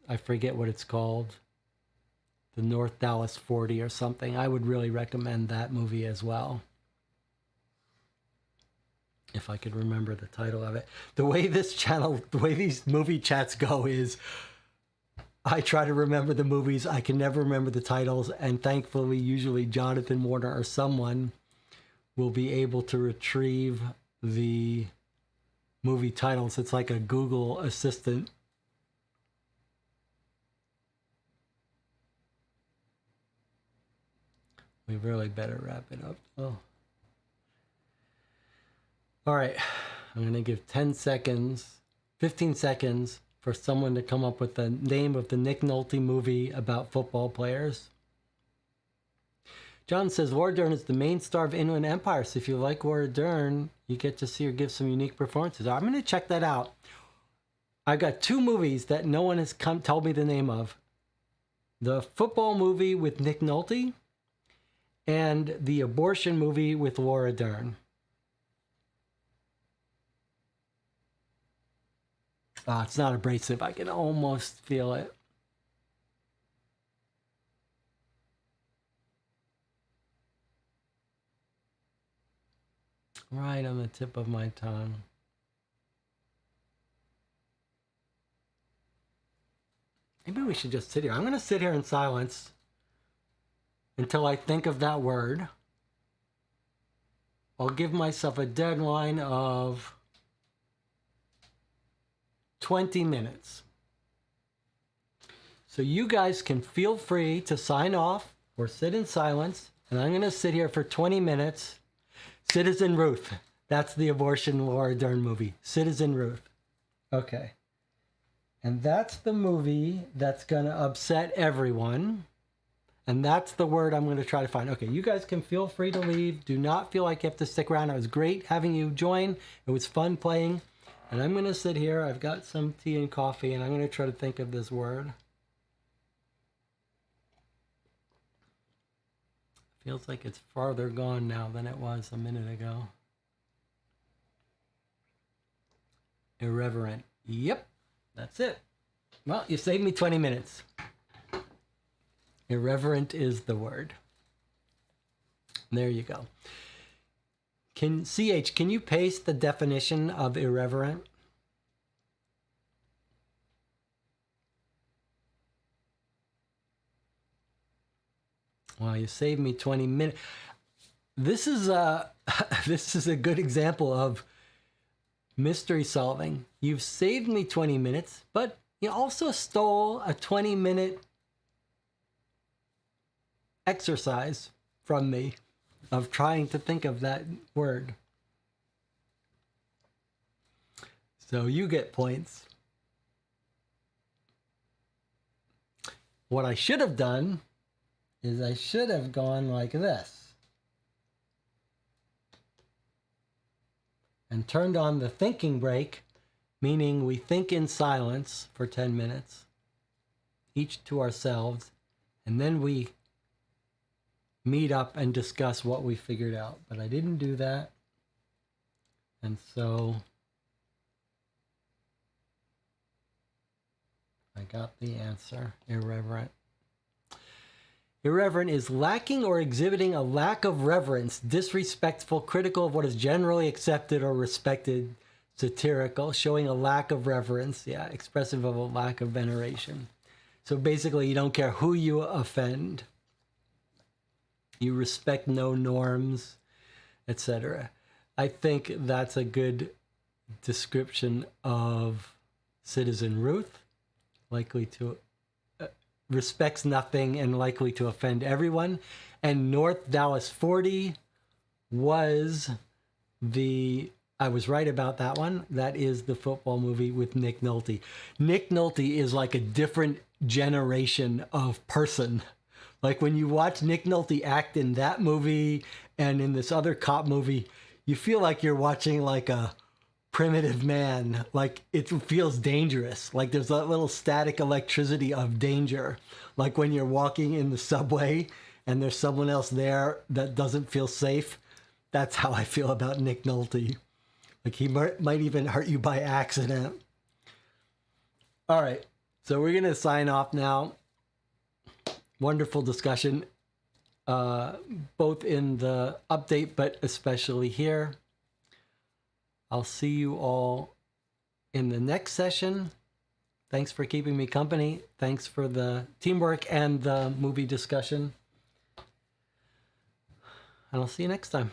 I forget what it's called. The North Dallas 40 or something. I would really recommend that movie as well. If I could remember the title of it. The way these movie chats go is I try to remember the movies. I can never remember the titles. And thankfully, usually Jonathan Warner or someone will be able to retrieve the movie titles. It's like a Google assistant. We really better wrap it up. Oh. All right, I'm going to give 10 seconds, 15 seconds for someone to come up with the name of the Nick Nolte movie about football players. John says, Laura Dern is the main star of Inland Empire, so if you like Laura Dern, you get to see her give some unique performances. I'm going to check that out. I've got two movies that no one has told me the name of. The football movie with Nick Nolte and the abortion movie with Laura Dern. It's not abrasive. I can almost feel it. Right on the tip of my tongue. Maybe we should just sit here. I'm going to sit here in silence until I think of that word. I'll give myself a deadline of 20 minutes. So you guys can feel free to sign off or sit in silence, and I'm going to sit here for 20 minutes. Citizen Ruth. That's the abortion Laura Dern movie. Citizen Ruth. Okay. And that's the movie that's going to upset everyone. And that's the word I'm going to try to find. Okay, you guys can feel free to leave. Do not feel like you have to stick around. It was great having you join. It was fun playing. And I'm going to sit here. I've got some tea and coffee, and I'm going to try to think of this word. Feels like it's farther gone now than it was a minute ago. Irreverent. Yep, that's it. Well, you saved me 20 minutes. Irreverent is the word. There you go. can you paste the definition of irreverent? Well, you saved me 20 minutes. This is a this is a good example of mystery solving. You've saved me 20 minutes, but you also stole a 20-minute exercise from me of trying to think of that word. So you get points. What I should have done is I should have gone like this and turned on the thinking break, meaning we think in silence for 10 minutes, each to ourselves, and then we meet up and discuss what we figured out. But I didn't do that. And so I got the answer, irreverent. Irreverent is lacking or exhibiting a lack of reverence, disrespectful, critical of what is generally accepted or respected, satirical, showing a lack of reverence, yeah, expressive of a lack of veneration. So basically, you don't care who you offend. You respect no norms, etc. I think that's a good description of Citizen Ruth, likely to respects nothing and likely to offend everyone. And North Dallas 40 was I was right about that one. That is the football movie with Nick Nolte. Nick Nolte is like a different generation of person. Like when you watch Nick Nolte act in that movie and in this other cop movie, you feel like you're watching like a primitive man. Like it feels dangerous. Like there's that little static electricity of danger. Like when you're walking in the subway and there's someone else there that doesn't feel safe. That's how I feel about Nick Nolte. Like he might even hurt you by accident. All right, so we're going to sign off now. Wonderful discussion, both in the update, but especially here. I'll see you all in the next session. Thanks for keeping me company. Thanks for the teamwork and the movie discussion. And I'll see you next time.